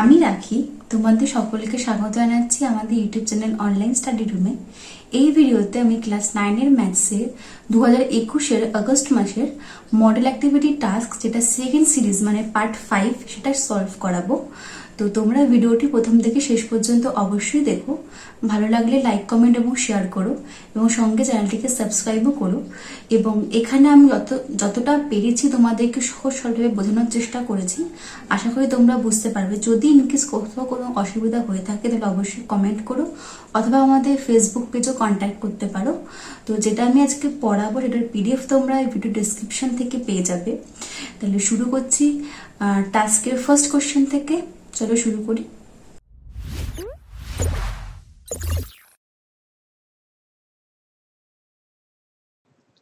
আমি রাখি তোমাদের সকলকে স্বাগত জানাচ্ছি আমাদের ইউটিউব চ্যানেল অনলাইন স্টাডি রুমে। এই ভিডিওতে আমি ক্লাস 9-এর ম্যাথসের 2021-এর আগস্ট মাসের মডেল অ্যাক্টিভিটি টাস্ক, যেটা সেকেন্ড সিরিজ মানে পার্ট 5, সেটা সলভ করাবো। তো তোমরা ভিডিওটি প্রথম থেকে শেষ পর্যন্ত অবশ্যই দেখো। ভালো লাগলে লাইক, কমেন্ট এবং শেয়ার করো এবং সঙ্গে চ্যানেলটিকে সাবস্ক্রাইবও করো। এবং এখানে আমি যতটা পেরেছি তোমাদেরকে সহজ সরলভাবে বোঝানোর চেষ্টা করেছি। আশা করি তোমরা বুঝতে পারবে। যদি ইনকেস কোথাও কোনো অসুবিধা হয়ে থাকে তাহলে অবশ্যই কমেন্ট করো, অথবা আমাদের ফেসবুক পেজও কন্ট্যাক্ট করতে পারো। তো যেটা আমি আজকে পড়াবো সেটার পিডিএফ তোমরা এই ভিডিও ডেসক্রিপশন থেকে পেয়ে যাবে। তাহলে শুরু করছি টাস্কের ফার্স্ট কোশ্চেন থেকে। চলো শুরু করি।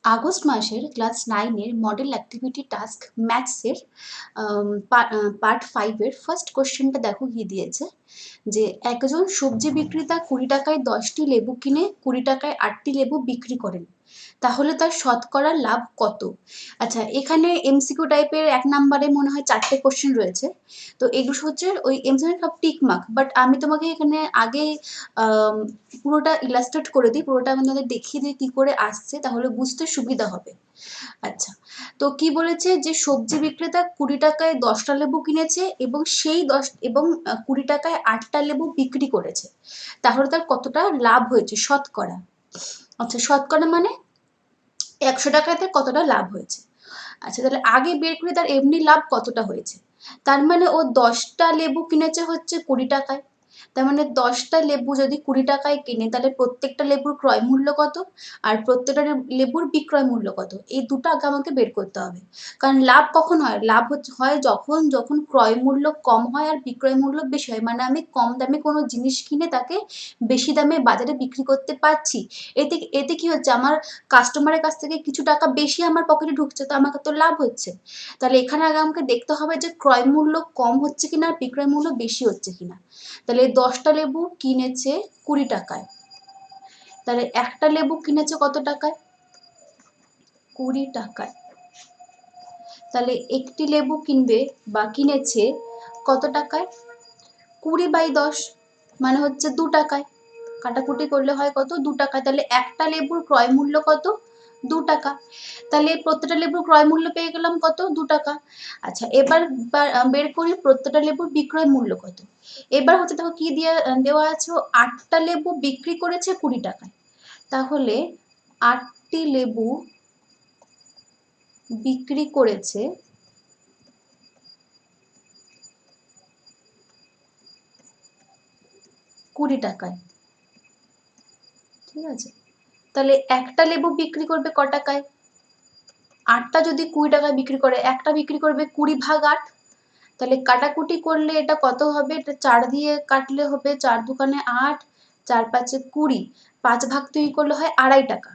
আগস্ট মাসের ক্লাস 9-এর মডেল অ্যাক্টিভিটি টাস্ক ম্যাথসের পার্ট 5-এর ফার্স্ট কোশ্চেনটা দেখো কি দিয়েছে, যে একজন সবজি বিক্রেতা 20 টাকায় 10টি লেবু কিনে 20 টাকায় 8টি লেবু বিক্রি করেন, তাহলে তার শতকরা লাভ কত? আচ্ছা, এখানে এমসিকিউ টাইপের 1 নম্বরে মনে হয় 4টে কোশ্চেন রয়েছে। তো এগুলো হচ্ছে ওই এমসিকিউ সব টিক মার্ক, বাট আমি তোমাকে এখানে আগে পুরোটা ইলাস্ট্রেট করে দিই, পুরোটা আমি তোমাদের দেখিয়ে দিই কি করে আসছে, তাহলে বুঝতে সুবিধা হবে। আচ্ছা, তো কি বলেছে যে সবজি বিক্রেতা 20 টাকায় 10টা লেবু কিনেছে এবং সেই 20 টাকায় 8টা লেবু বিক্রি করেছে, তাহলে তার কতটা লাভ হয়েছে শতকরা। আচ্ছা, শতকরা মানে 100 টাকাতে কতটা লাভ হয়েছে। আচ্ছা, তাহলে আগে বের করি তার এমনি লাভ কতটা হয়েছে। তার মানে ও 10টা লেবু কিনেছে হচ্ছে 20 টাকায়। তার মানে 10টা লেবু যদি 20 টাকায় কিনে, তাহলে প্রত্যেকটা লেবুর ক্রয় মূল্য কত আর প্রত্যেকটা লেবুর বিক্রয় মূল্য কত, এই দুটো আগে আমাকে বের করতে হবে। কারণ লাভ কখন হয়? লাভ হয় যখন যখন ক্রয় মূল্য কম হয় আর বিক্রয় মূল্য বেশি হয়, মানে আমি কম দামে কোনো জিনিস কিনে তাকে বেশি দামে বাজারে বিক্রি করতে পারছি। এতে এতে কি হচ্ছে, আমার কাস্টমারের কাছ থেকে কিছু টাকা বেশি আমার পকেটে ঢুকছে, তো আমাকে তো লাভ হচ্ছে। তাহলে এখানে আগে আমাকে দেখতে হবে যে ক্রয় মূল্য কম হচ্ছে কিনা আর বিক্রয় মূল্য বেশি হচ্ছে কিনা। তাহলে 10টা লেবু কিনেছে 20 টাকায়, তাহলে একটা লেবু কিনেছে কত টাকায়? 20 টাকায়। তাহলে একটি লেবু কিনবে বা কিনেছে কত টাকায়? 20/10, মানে হচ্ছে 2 টাকায়। কাটাকুটি করলে হয় কত? 2 টাকা। তাহলে একটা লেবুর ক্রয় মূল্য কত? 2 টাকা। তাহলে প্রত্যেকটা লেবুর ক্রয় মূল্য পেয়ে গেলাম কত? 2 টাকা। আচ্ছা, এবার বের করি প্রত্যেকটা লেবুর বিক্রয় মূল্য কত। এবার হচ্ছে দেখো কি দেওয়া আছে, 8টা লেবু বিক্রি করেছে 20 টাকায়। তাহলে 8টি লেবু বিক্রি করেছে 20 টাকায়। ঠিক আছে, তাহলে একটা লেবু বিক্রি করবে ক টাকায়? 8টা যদি 20 টাকায় বিক্রি করে, একটা বিক্রি করবে 20/8। তাহলে কাটাকুটি করলে এটা কত হবে? এটা 4 দিয়ে কাটলে হবে 4 দুগুণে 8, 4 5-এ 20, 5/2 করলে হয় 2.5 টাকা।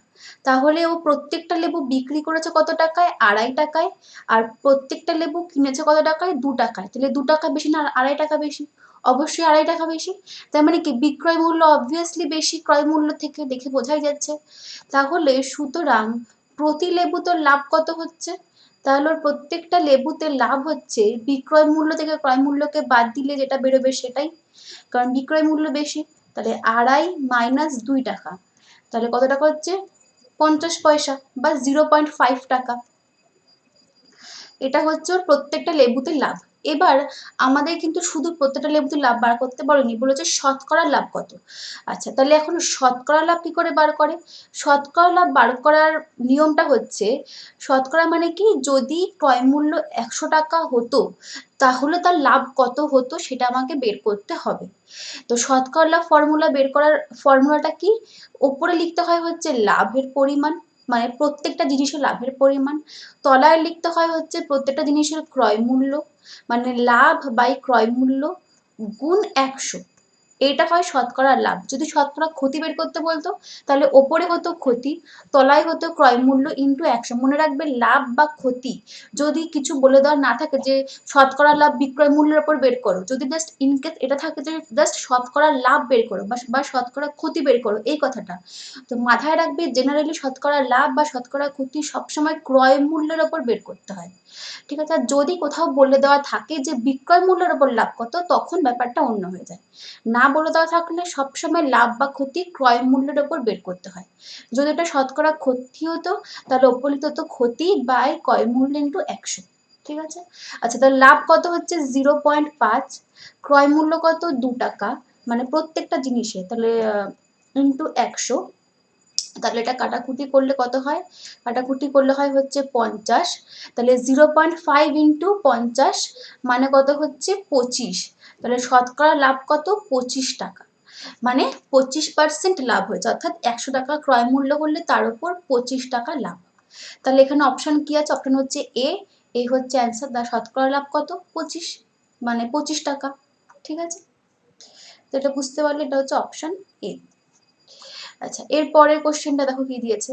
তাহলে ও প্রত্যেকটা লেবু বিক্রি করেছে কত টাকায়? 2.5 টাকায়। আর প্রত্যেকটা লেবু কিনেছে কত টাকায়? 2 টাকায়। তাহলে 2 টাকা বেশি না 2.5 টাকা বেশি? অবশ্যই 2.5 টাকা বেশি। তার মানে কি বিক্রয় মূল্য অবভিয়াসলি বেশি ক্রয় মূল্য থেকে, দেখে বোঝাই যাচ্ছে। তাহলে সুতরাং প্রতি লেবুতে লাভ কত হচ্ছে? তাহলে ওর প্রত্যেকটা লেবুতে লাভ হচ্ছে, বিক্রয় মূল্য থেকে ক্রয় মূল্যকে বাদ দিলে যেটা বেরোবে সেটাই, কারণ বিক্রয় মূল্য বেশি। তাহলে 2.5 - 2 টাকা, তাহলে কত টাকা হচ্ছে? 50 পয়সা বা 0.5 টাকা। এটা হচ্ছে ওর প্রত্যেকটা লেবুতে লাভ। এবার আমাদের কিন্তু শুধু প্রত্যেকটা লেবুতে লাভ বার করতে বলেনি, বলেছে শতকরা লাভ কত। আচ্ছা, তাহলে এখন শতকরা লাভ কি করে বার করে? শতকরা লাভ বার করার নিয়মটা হচ্ছে, শতকরা মানে কি, যদি ক্রয় মূল্য 100 টাকা হতো তাহলে তার লাভ কত হতো সেটা আমাকে বের করতে হবে। তো শতকরা লাভ ফর্মুলা বের করার ফর্মুলাটা কি? ওপরে লিখতে হয় হচ্ছে লাভের পরিমাণ, মানে প্রত্যেকটা জিনিসের লাভের পরিমাণ। তলায় লিখতে হয় হচ্ছে প্রত্যেকটা জিনিসের ক্রয় মূল্য, মানে লাভ বাই ক্রয় মূল্য গুণ 100। এইটা হয় শতকরা লাভ। যদি শতকরা ক্ষতি বের করতে বলতো তাহলে ওপরে হতো ক্ষতি, তলায় হতো ক্রয় মূল্য ইন্টু 100। মনে রাখবে লাভ বা ক্ষতি যদি কিছু বলে দেওয়া না থাকে যে শতকরা লাভ বিক্রয় মূল্যের উপর বের করো, যদি জাস্ট ইনকেস এটা থাকে যে জাস্ট শতকরা লাভ বের করো বা শতকরা ক্ষতি বের করো এই কথাটা, তো মাথায় রাখবে জেনারেলি শতকরা লাভ বা শতকরা ক্ষতি সবসময় ক্রয় মূল্যের উপর বের করতে হয়। ঠিক আছে? আর যদি কোথাও বলে দেওয়া থাকে যে বিক্রয় মূল্যের উপর লাভ কত, তখন ব্যাপারটা অন্য হয়ে যায়। না বলে দেওয়া থাকলে সবসময় লাভ বা ক্ষতি ক্রয় মূল্যের উপর বের করতে হয়। যদি এটা শতকরা ক্ষতি হতো তাহলে উপলিত হতো ক্ষতি বাই ক্রয় মূল্য ইন্টু 100। ঠিক আছে? আচ্ছা, তাহলে লাভ কত হচ্ছে 0.5, ক্রয় মূল্য কত 2 টাকা, মানে প্রত্যেকটা জিনিসে, তাহলে ইন্টু 100। তাহলে এটা কাটাকুটি করলে কত হয়? কাটাকুটি করলে হয় হচ্ছে 50। তাহলে 0.5 ইন্টু 50 মানে কত হচ্ছে 25। তাহলে শতকরা লাভ কত? 25 টাকা। মানে 25% লাভ হয়েছে, অর্থাৎ 100 টাকা ক্রয় মূল্য করলে তার উপর 25 টাকা লাভ। তাহলে এখানে অপশন কি আছে? অপশন হচ্ছে এ। এ হচ্ছে অ্যান্সার। দা শতকরা লাভ কত? 25, মানে 25 টাকা। ঠিক আছে? তো এটা বুঝতে পারলে এটা হচ্ছে অপশন এ। আচ্ছা, এর পরের কোশ্চেনটা দেখো কি দিয়েছে।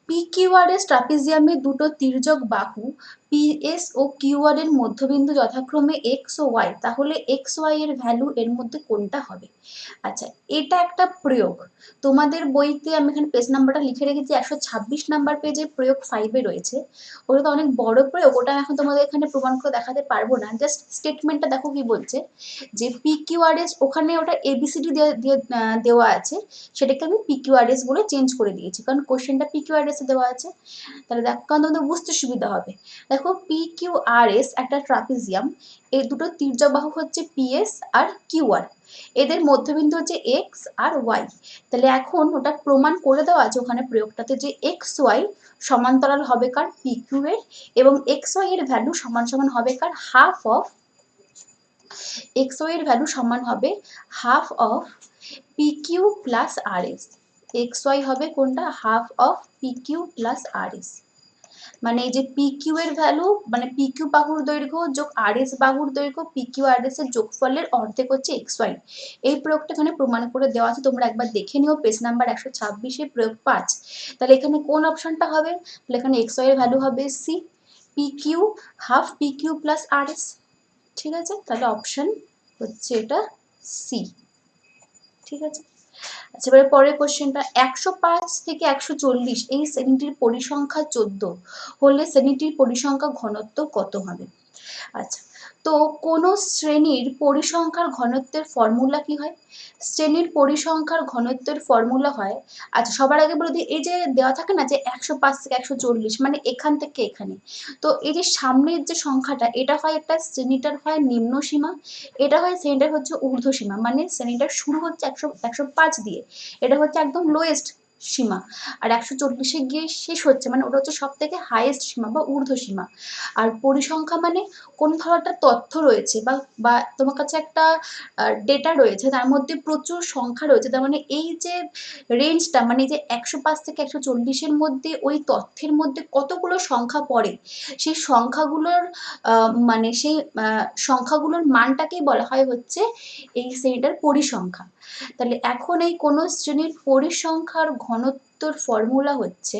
PQRS ট্রাপিজিয়ামের দুটো তির্যক বাহু PS ও QR এর মধ্যবিন্দু যথাক্রমে X ও Y, তাহলে XY এর ভ্যালু এর মধ্যে কোনটা হবে? আচ্ছা, এটা একটা প্রয়োগ। তোমাদের বইতে আমি এখানে পেজ নাম্বারটা লিখে রেখেছি, 126 নাম্বার পেজে প্রয়োগ 5-এ রয়েছে। ওটা তো অনেক বড় প্রয়োগ, ওটা এখন তোমাদের এখানে প্রমাণ করে দেখাতে পারবো না। জাস্ট স্টেটমেন্টটা দেখো কি বলছে, যে PQRS, ওখানে ওটা ABCD দেওয়া আছে, সেটাকে আমি PQRS বলে চেঞ্জ করে দিয়েছি, কারণ কোশ্চেনটা PQRS এ দেওয়া আছে। তাহলে দেখো, কারণ তোমাদের বুঝতে সুবিধা হবে। দেখো, PQRS একটা ট্রাপিজিয়াম, এই দুটো তির্যক বাহু হচ্ছে PS আর QR, এদের মধ্যবিন্দু হচ্ছে X আর Y। তাহলে এখন ওটা প্রমাণ করে দেওয়া আছে ওখানে প্রয়োগটাতে, যে XY সমান্তরাল হবে কার? PQ এর, এবং XY এর ভ্যালু সমান সমান হবে কার? হাফ অফ XY এর ভ্যালু সমান হবে half of PQ plus RS। XY হবে কোনটা? Half of PQ plus RS। মানে এই যে PQ এর ভ্যালু, মানে PQ বাহুর দৈর্ঘ্য যোগ RS বাহুর দৈর্ঘ্য, PQ RS এর যোগফলের অর্ধেক হচ্ছে XY। এই প্রয়োগটা এখানে প্রমাণ করে দেওয়া আছে, তোমরা একবার দেখে নিও, পেজ নাম্বার 126 এ প্রয়োগ 5। তাহলে এখানে কোন অপশনটা হবে? তাহলে এখানে XY এর ভ্যালু হবে C, PQ half PQ plus RS। ঠিক আছে? তাহলে অপশন হচ্ছে এটা সি। ঠিক আছে? আচ্ছা, এবারে পরের কোশ্চেনটা, 105 থেকে 140 এই শ্রেণীটির পরিসংখ্যা 14 হলে শ্রেণীটির পরিসংখ্যা ঘনত্ব কত হবে? আচ্ছা, তো কোন শ্রেণীর পরিসংখ্যার ঘনত্বের ফর্মুলা কি হয়? শ্রেণীর পরিসংখ্যার ঘনত্বের ফর্মুলা হয়, আচ্ছা সবার আগে বলে দিই, এই যে দেওয়া থাকে না যে 105 থেকে 140, মানে এখান থেকে এখানে, তো এই যে সামনের যে সংখ্যাটা, এটা হয় একটা শ্রেণীটার হয় নিম্ন সীমা, এটা হয় শ্রেণীটার হচ্ছে ঊর্ধ্ব সীমা, মানে শ্রেণীটার শুরু হচ্ছে 105 দিয়ে, এটা হচ্ছে একদম লোয়েস্ট সীমা, আর 140-এ গিয়ে শেষ হচ্ছে, মানে ওটা হচ্ছে সব থেকে হাইয়েস্ট সীমা বা ঊর্ধ্ব সীমা। আর পরিসংখ্যা মানে কোন ধরো একটা তথ্য রয়েছে বা বা তোমার কাছে একটা ডেটা রয়েছে, তার মধ্যে প্রচুর সংখ্যা রয়েছে, তার মানে এই যে রেঞ্জটা, মানে যে 105 থেকে 140-এর মধ্যে ওই তথ্যের মধ্যে কতগুলো সংখ্যা পড়ে, সেই সংখ্যাগুলোর মানে সেই সংখ্যাগুলোর মানটাকেই বলা হয় হচ্ছে এই শ্রেণীটার পরিসংখ্যা। তাহলে এখন এই কোন শ্রেণীর পরিসংখ্যার ঘনত্বর ফর্মুলা হচ্ছে,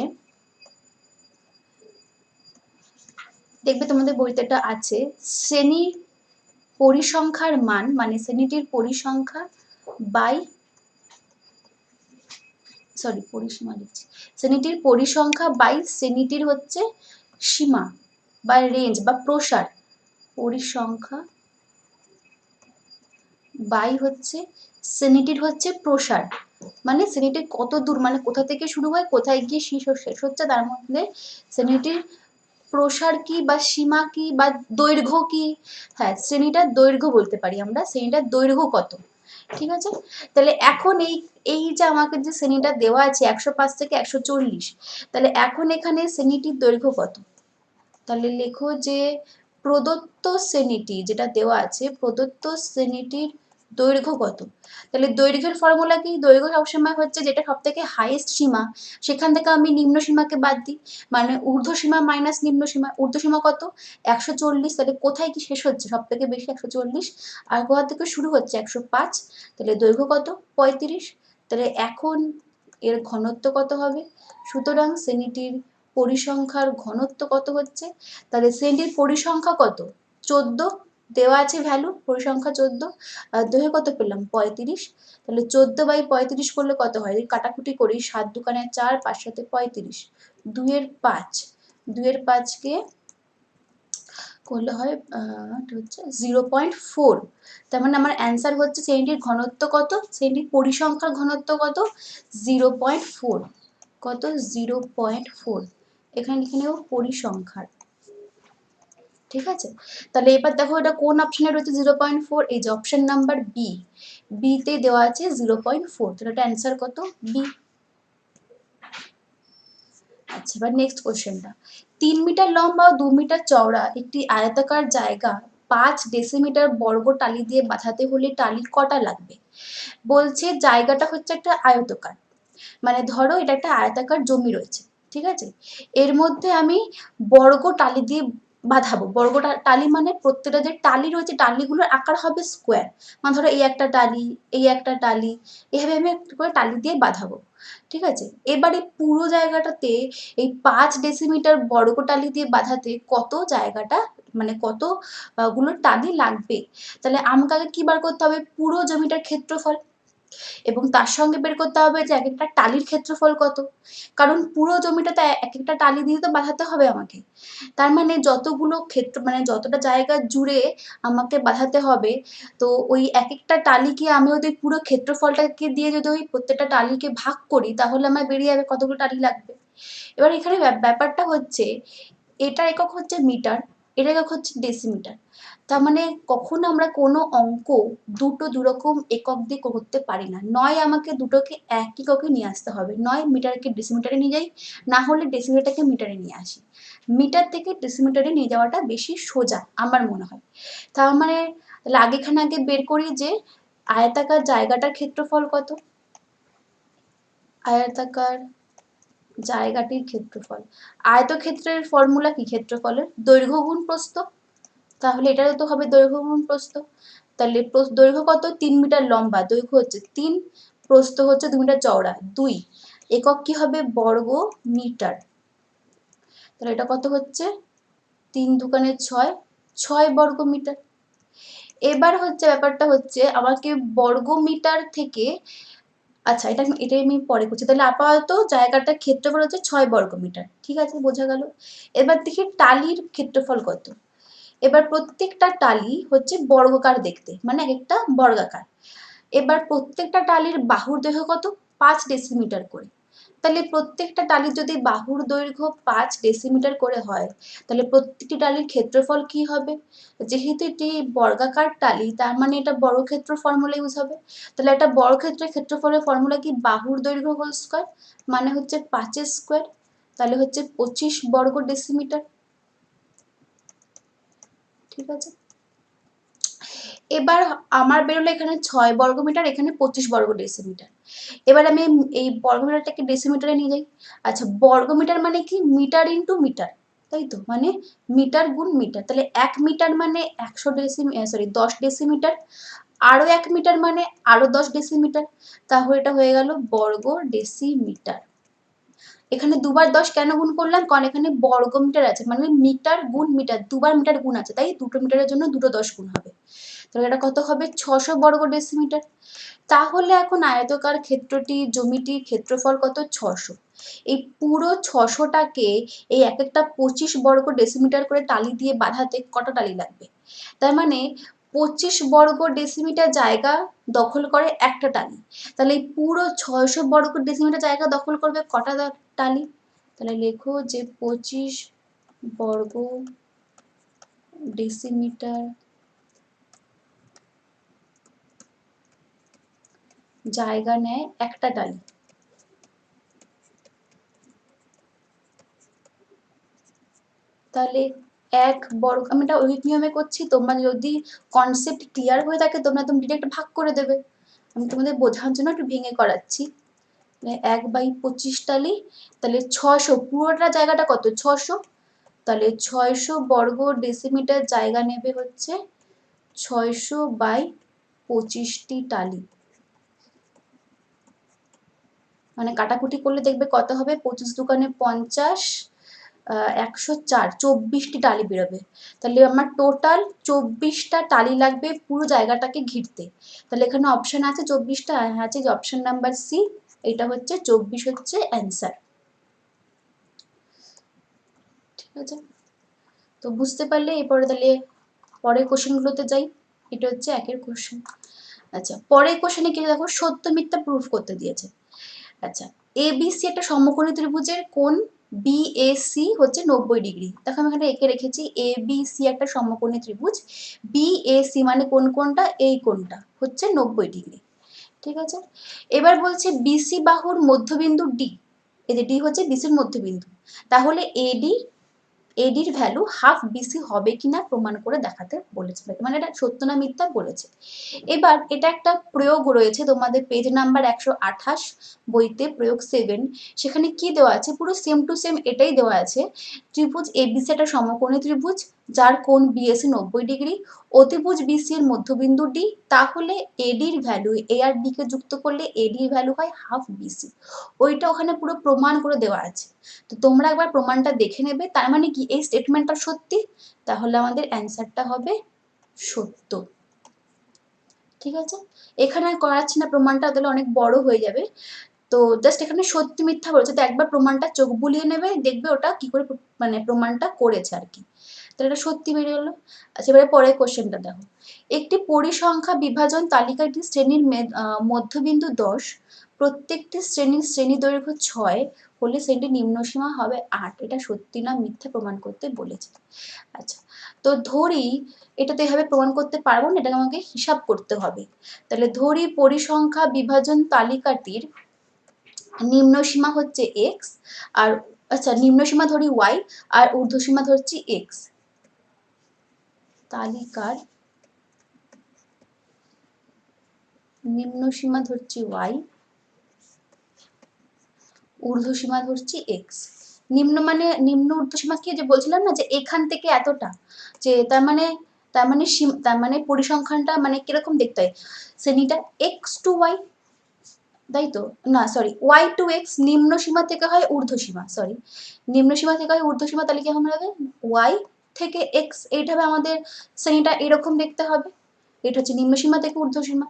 দেখবে তোমাদের বইতে এটা আছে, শ্রেণীর পরিসংখ্যার মান, মানে শ্রেণীটির পরিসংখ্যা বাই পরিসীমা লিখছি, শ্রেণীটির পরিসংখ্যা বাই শ্রেণীটির হচ্ছে সীমা বা রেঞ্জ বা প্রসার, পরিসংখ্যা বাই হচ্ছে শ্রেণীটির হচ্ছে প্রসার, মানে শ্রেণীটির কত দূর, মানে কোথা থেকে শুরু হয় কোথায় গিয়ে শেষ হচ্ছে, তার মধ্যে শ্রেণীটির প্রসার কি বা সীমা কি বা দৈর্ঘ্য কি, হ্যাঁ শ্রেণীটার দৈর্ঘ্য বলতে পারি আমরা, শ্রেণীটার দৈর্ঘ্য কত। ঠিক আছে? তাহলে এখন এই এই যে আমাকে যে শ্রেণীটা দেওয়া আছে 105 থেকে 140, তাহলে এখন এখানে শ্রেণীটির দৈর্ঘ্য কত? তাহলে লেখো যে প্রদত্ত শ্রেণীটি যেটা দেওয়া আছে, প্রদত্ত শ্রেণীটির দৈর্ঘ্য কত? তাহলে দৈর্ঘ্যের ফর্মুলা কি? দৈর্ঘ্য সবসময় হচ্ছে যেটা সবথেকে হাইয়েস্ট সীমা সেখান থেকে আমি নিম্ন সীমাকে বাদ দিই, মানে ঊর্ধ্ব সীমা মাইনাস নিম্ন সীমা। ঊর্ধ্ব সীমা কত? 140। তাহলে কোথায় কি শেষ হচ্ছে? সবথেকে বেশি 140, আর কোথা থেকে শুরু হচ্ছে? 105। তাহলে দৈর্ঘ্য কত? 35। তাহলে এখন এর ঘনত্ব কত হবে? সুতরাং শ্রেণীটির পরিসংখ্যার ঘনত্ব কত হচ্ছে? তাহলে শ্রেণীর পরিসংখ্যা কত? 14 দেওয়া আছে ভ্যালু, পরিসংখ্যা 14। আর দৈর্ঘ্য কত পেলাম? 35। তাহলে 14/35 করলে কত হয়? কাটাকুটি করি, 7 দুগুণে 4, 5 সাথে 35, 2 এর 5, 2 এর 5 কে করলে হয় হচ্ছে 0.4। তার মানে আমার অ্যান্সার হচ্ছে শ্রেণীটির ঘনত্ব কত? শ্রেণীটির পরিসংখ্যার ঘনত্ব কত? 0.4। কত? 0.4। এখানে লিখে নেব পরিসংখ্যার। ঠিক আছে, তাহলে এবার দেখো এটা কোন অপশনে রয়েছে 0.4? এই যে অপশন নাম্বার বি, বিতে দেওয়া আছে 0.4। তাহলে এটা অ্যান্সার কত? বি। আচ্ছা, এবার নেক্সট কোশ্চেনটা। 3 মিটার লম্বা ও 2 মিটার চওড়া একটি আয়তাকার জায়গা 5 ডেসিমিটার বর্গ টালি দিয়ে বাঁধাতে হলে টালি কটা লাগবে? বলছে জায়গাটা হচ্ছে একটা আয়তকার, মানে ধরো এটা একটা আয়তাকার জমি রয়েছে, ঠিক আছে? এর মধ্যে আমি বর্গ টালি দিয়ে বাঁধাবো। বর্গ টালি মানে প্রত্যেকটা যে টালি রয়েছে টালিগুলোর আকার হবে স্কোয়ার। মানে ধরো এই একটা টালি, এই একটা টালি, এভাবে আমি একটু করে টালি দিয়ে বাঁধাবো, ঠিক আছে? এবারে পুরো জায়গাটাতে এই 5 ডেসিমিটার বর্গ টালি দিয়ে বাঁধাতে কত জায়গাটা, মানে কত গুলো টালি লাগবে? তাহলে আমাকে আগে কি বার করতে হবে? পুরো জমিটার ক্ষেত্রফল, এবং তার সঙ্গে বের করতে হবে যে এক একটা টালির ক্ষেত্রফল কত। কারণ পুরো জমিটাতে এক একটা টালি দিয়ে তো বাঁধাতে হবে আমাকে। তার মানে যতগুলো ক্ষেত্র, মানে যতটা জায়গা জুড়ে আমাকে বাঁধাতে হবে, তো ওই এক একটা টালিকে আমি যদি পুরো ক্ষেত্রফলটাকে দিয়ে যদি ওই প্রত্যেকটা টালিকে ভাগ করি তাহলে আমার বেরিয়ে যাবে কতগুলো টালি লাগবে। এবার এখানে ব্যাপারটা হচ্ছে এটা একক হচ্ছে মিটার, এটা একক হচ্ছে ডেসিমিটার। তার মানে কখনো আমরা কোনো অঙ্ক দুটো দুরকম একক দিয়ে করতে পারি না। নয় আমাকে দুটোকে এক এককে নিয়ে আসতে হবে, নয় মিটারকে ডেসিমিটারে নিয়ে যাই, না হলে ডেসিমিটারকে মিটারে নিয়ে আসি। মিটার থেকে ডেসিমিটারে নিয়ে যাওয়াটা বেশি সোজা আমার মনে হয়। তার মানে তাহলে আগেখানে আগে বের করি যে আয়তাকার জায়গাটার ক্ষেত্রফল কত। আয়তাকার জায়গাটির ক্ষেত্রফল, আয়তক্ষেত্রের ফর্মুলা কি ক্ষেত্রফলের? দৈর্ঘ্য গুণ প্রস্থ। তাহলে এটাও তো হবে দৈর্ঘ্য গুণ প্রস্থ। তাহলে দৈর্ঘ্য কত? 3 মিটার লম্বা, দৈর্ঘ্য হচ্ছে 3, প্রস্থ হচ্ছে 2 মিটার চওড়া 2, একক কি হবে? বর্গ মিটার। তাহলে এটা কত হচ্ছে? 3 দুগুণে 6, 6 বর্গ মিটার। এবার হচ্ছে ব্যাপারটা হচ্ছে আমাকে বর্গ মিটার থেকে, আচ্ছা এটাই আমি পরে করছি। তাহলে আপাতত জায়গাটার ক্ষেত্রফল হচ্ছে 6 বর্গ মিটার, ঠিক আছে, বোঝা গেল। এবার দেখি টালির ক্ষেত্রফল কত। এবার প্রত্যেকটা টালি হচ্ছে বর্গাকার দেখতে, মানে এক একটা বর্গাকার। এবার প্রত্যেকটা টালির বাহুর দৈর্ঘ্য কত? 5 ডেসিমিটার করে। তাহলে প্রত্যেকটা টালির যদি বাহুর দৈর্ঘ্য 5 ডেসিমিটার করে হয়, তাহলে প্রত্যেকটি টালির ক্ষেত্রফল কি হবে? যেহেতু এটি বর্গাকার টালি তার মানে এটা বর্গক্ষেত্র ফর্মুলা ইউজ হবে। তাহলে একটা বর্গক্ষেত্রের ক্ষেত্রফলের ফর্মুলা কি? বাহুর দৈর্ঘ্য হোল স্কয়ার, মানে হচ্ছে 5 এর স্কয়ার। তাহলে হচ্ছে 25 বর্গ ডেসিমিটার, ঠিক আছে। এবার আমার বেরোলো এখানে 6 বর্গ মিটার, এখানে 25 বর্গ ডেসিমিটার। এবার আমি এই বর্গমিটারটাকে ডেসিমিটারে নিয়ে যাই। আচ্ছা, বর্গমিটার মানে কি? মিটার ইন্টু মিটার, তাই তো? মানে মিটার গুণ মিটার। তাহলে 1 মিটার মানে 10 ডেসিমিটার, আরো 1 মিটার মানে আরো 10 ডেসিমিটার। তাহলে এটা হয়ে গেল বর্গ ডেসিমিটার। এখানে দুবার 10 কেন গুণ করলাম? কারণ এখানে বর্গ মিটার আছে, মানে মিটার গুণ মিটার, দুবার মিটার গুণ আছে, তাই দুটো মিটারের জন্য দুটো 10 গুণ হবে। তাহলে এটা কত হবে? 600 বর্গ ডেসিমিটার। তাহলে এখন আয়তকার ক্ষেত্রটি জমিটির ক্ষেত্রফল কত? 600। এই পুরো 600টাকে এই এক একটা 25 বর্গ ডেসিমিটার করে টালি দিয়ে বাঁধাতে কটা টালি লাগবে? তার মানে 25 বর্গ ডেসিমিটার জায়গা দখল করে একটা টালি। তাহলে এই পুরো 600 বর্গ ডেসিমিটার জায়গা দখল করবে কটা টালি? তাহলে লেখো যে 25 বর্গ ডেসিমিটার জায়গা নেয় একটা টালি। তাহলে এক বর্গ, আমি এটা ঐকিক নিয়মে করছি, তোমরা যদি কনসেপ্ট ক্লিয়ার হয়ে থাকে তোমরা তুমি ডিরেক্ট ভাগ করে দেবে, আমি তোমাদের বোঝানোর জন্য একটু ভেঙে করাচ্ছি। 1/25 টালি, তাহলে 600, পুরোটা জায়গাটা কত 600, তাহলে 600 বর্গ ডেসিমিটার জায়গা নেবে হচ্ছে 600/25টি টালি, মানে কাটাকুটি করলে দেখবে কত হবে, 25 দুগুণে 50, 104, 24টি টালি বেরোবে। তাহলে আমার টোটাল 24টা টালি লাগবে পুরো জায়গাটাকে ঘিরতে। তাহলে এখানে অপশন আছে 24টা, আছে যে অপশন নাম্বার সি, এটা হচ্ছে 24 হচ্ছে অ্যান্সার। ঠিক আছে, তো বুঝতে পারলে এরপরে তাহলে পরের কোশ্চেনগুলোতে যাই। এটা হচ্ছে একের কোশ্চেন। আচ্ছা, পরের কোশ্চেনে কি দেখো, সত্য মিথ্যা প্রুফ করতে দিয়েছে। আচ্ছা, এবিসি একটা সমকোণী ত্রিভুজের কোণ বিএসি হচ্ছে 90 ডিগ্রি। দেখো আমি এখানে এঁকে রেখেছি, এবিসি একটা সমকোণী ত্রিভুজ, বিএসি মানে কোন কোণটা, এই কোণটা হচ্ছে 90 ডিগ্রি। ঠিক আছে, এবার বলছে বিসি বাহুর মধ্যবিন্দু ডি, এই যে ডি হচ্ছে বিসির মধ্যবিন্দু, তাহলে এডির ভ্যালু হাফ বিসি হবে কিনা প্রমাণ করে দেখাতে বলেছে, মানে এটা সত্য না মিথ্যা বলেছে। এবার এটা একটা প্রয়োগ রয়েছে তোমাদের পেজ নাম্বার 128 বইতে, প্রয়োগ 7, সেখানে কি দেওয়া আছে, পুরো সেম টু সেম এটাই দেওয়া আছে। ত্রিভুজ এবিসি একটা সমকোণী ত্রিভুজ যার কোণ বিএসি 90 ডিগ্রি, অতিভুজ বিসি এর মধ্যবিন্দু ডি, তাহলে এডির ভ্যালু এ আর ডি কে যুক্ত করলে এডির ভ্যালু হয় হাফ বিসি। ওইটা ওখানে পুরো প্রমাণ করে দেওয়া আছে, তো তোমরা একবার প্রমাণটা দেখে নেবে। তার মানে কি এই স্টেটমেন্টটা সত্যি, তাহলে আমাদের অ্যান্সারটা হবে সত্য। ঠিক আছে, এখানে আর করাচ্ছি না প্রমাণটা, তাহলে অনেক বড় হয়ে যাবে। তো জাস্ট এখানে সত্যি মিথ্যা বলেছে, তো একবার প্রমাণটা চোখ বুলিয়ে নেবে, দেখবে ওটা কি করে মানে প্রমাণটা করেছে আর কি। তাহলে এটা সত্যি বেরিয়ে গেলো। আচ্ছা, এবারে পরের কোশ্চেনটা দেখো, একটি পরিসংখ্যা বিভাজন তালিকাটি শ্রেণীর মধ্যবিন্দু 10, প্রত্যেকটি শ্রেণী দৈর্ঘ্য 6 হলে শ্রেণীর নিম্নসীমা হবে 8, এটা সত্যি না মিথ্যা প্রমাণ করতে বলেছে। আচ্ছা, তো ধরি এটা তো এভাবে প্রমাণ করতে পারবো না, এটাকে আমাকে হিসাব করতে হবে। তাহলে ধরি পরিসংখ্যা বিভাজন তালিকাটির নিম্নসীমা হচ্ছে এক্স, আর আচ্ছা নিম্নসীমা ধরি ওয়াই আর ঊর্ধ্বসীমা ধরছি এক্স। তালিকার নিম্নসীমা ধরছি ওয়াই, ঊর্ধ্বসীমা ধরছি এক্স। নিম্ন মানে নিম্ন ঊর্ধ্বসীমা কি যে বলছিলাম না, যে এখান থেকে এতটা, যে তার মানে পরিসংখ্যানটা মানে কিরকম দেখতে হয়, শ্রেণীটা এক্স টু ওয়াই, তাই তো, না সরি ওয়াই টু এক্স, নিম্ন সীমা থেকে হয় ঊর্ধ্বসীমা, সরি নিম্ন সীমা থেকে হয় ঊর্ধ্বসীমা, তাহলে কি হবে ওয়াই থেকে এক্স, এইটা হবে আমাদের শ্রেণীটা এরকম দেখতে হবে। এটা হচ্ছে নিম্নসীমা থেকে ঊর্ধ্বসীমা।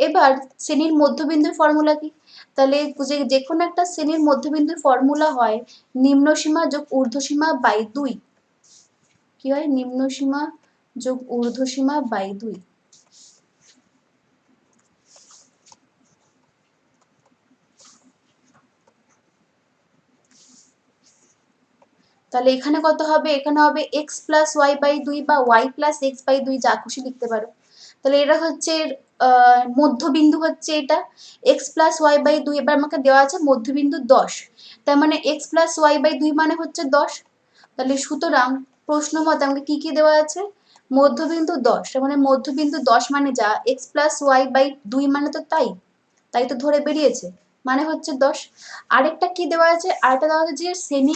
এবার শ্রেণীর মধ্যবিন্দুর ফর্মুলা কি, তাহলে যে কোনো একটা শ্রেণীর মধ্যবিন্দুর ফর্মুলা হয় নিম্নসীমা যোগ ঊর্ধ্বসীমা বাই 2, কি হয় নিম্নসীমা যোগ ঊর্ধ্বসীমা বাই 2। তাহলে এখানে কত হবে, এখানে হবে এক্স প্লাস ওয়াই বাই 2 বা ওয়াই প্লাস এক্স বাই 2, যা খুশি লিখতে পারো। তাহলে এটা হচ্ছে মধ্যবিন্দু হচ্ছে এটা এক্স প্লাস ওয়াই বাই 2, এবার আমাকে দেওয়া আছে মধ্যবিন্দু 10, তার মানে এক্স প্লাস ওয়াই বাই 2 মানে হচ্ছে 10। তাহলে সুতরাং প্রশ্ন মতে আমাকে কি কি দেওয়া আছে, মধ্যবিন্দু 10, তার মানে মধ্যবিন্দু 10 মানে যা এক্স প্লাস ওয়াই বাই 2 মানে তো তাই, তাই তো ধরে বেরিয়েছে, মানে হচ্ছে 10। আরেকটা কি দেওয়া আছে, আরেকটা দেওয়া আছে যে শ্রেণী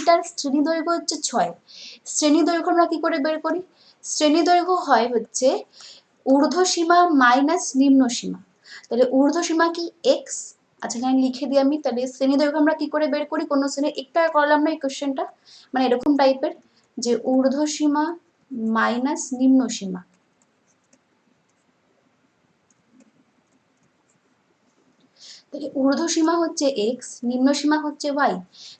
দৈর্ঘ্য হচ্ছে 6। শ্রেণী দৈর্ঘ্য আমরা কি করে বের করি, শ্রেণী দৈর্ঘ্য হয় হচ্ছে ঊর্ধ্বসীমা মাইনাস নিম্ন সীমা, তাহলে ঊর্ধ্বসীমা কি এক্স, আচ্ছা এখানে লিখে দিই আমি। তাহলে শ্রেণী দৈর্ঘ্য আমরা কি করে বের করি, কোনো শ্রেণী একটা করলাম না এই কোশ্চেনটা, মানে এরকম টাইপের, যে ঊর্ধ্বসীমা মাইনাস নিম্ন সীমা, তাহলে ঊর্ধ্বসীমা হচ্ছে এক্স, নিম্ন সীমা হচ্ছে ওয়াই,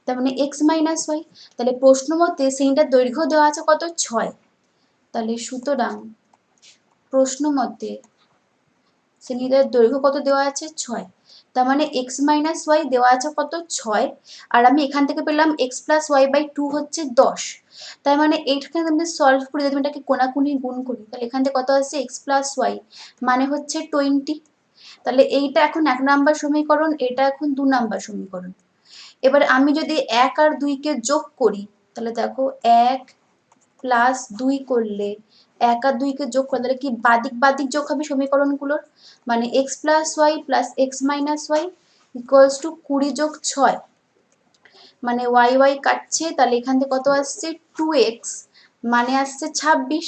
তার মানে এক্স মাইনাস ওয়াই। তাহলে প্রশ্ন মতে শ্রেণীটার দৈর্ঘ্য দেওয়া আছে কত 6, তাহলে সুতরাং প্রশ্ন মতে শ্রেণীটার দৈর্ঘ্য কত দেওয়া আছে 6, তার মানে এক্স মাইনাস ওয়াই দেওয়া আছে কত 6, আর আমি এখান থেকে পেলাম এক্স প্লাস ওয়াই বাই 2 হচ্ছে 10, তার মানে এইটাকে আমি সলভ করে যদি এটাকে কোনাকুনি গুণ করি, তাহলে এখান থেকে কত আসছে এক্স প্লাস ওয়াই মানে হচ্ছে 20। তাহলে এইটা এখন 1 নাম্বার সমীকরণ, এটা এখন 2 নাম্বার সমীকরণ। এবার আমি যদি 1 আর 2 কে যোগ করি, তাহলে দেখো 1 +2 করলে 1 আর 2 কে যোগ করলে তাহলে কি বাদিক বাদিক যোগ হবে সমীকরণগুলোর, মানে x + y + x - y = 20 যোগ 6, মানে y কাটছে, তাহলে এখান থেকে কত আসছে 2x, মানে আসছে 26,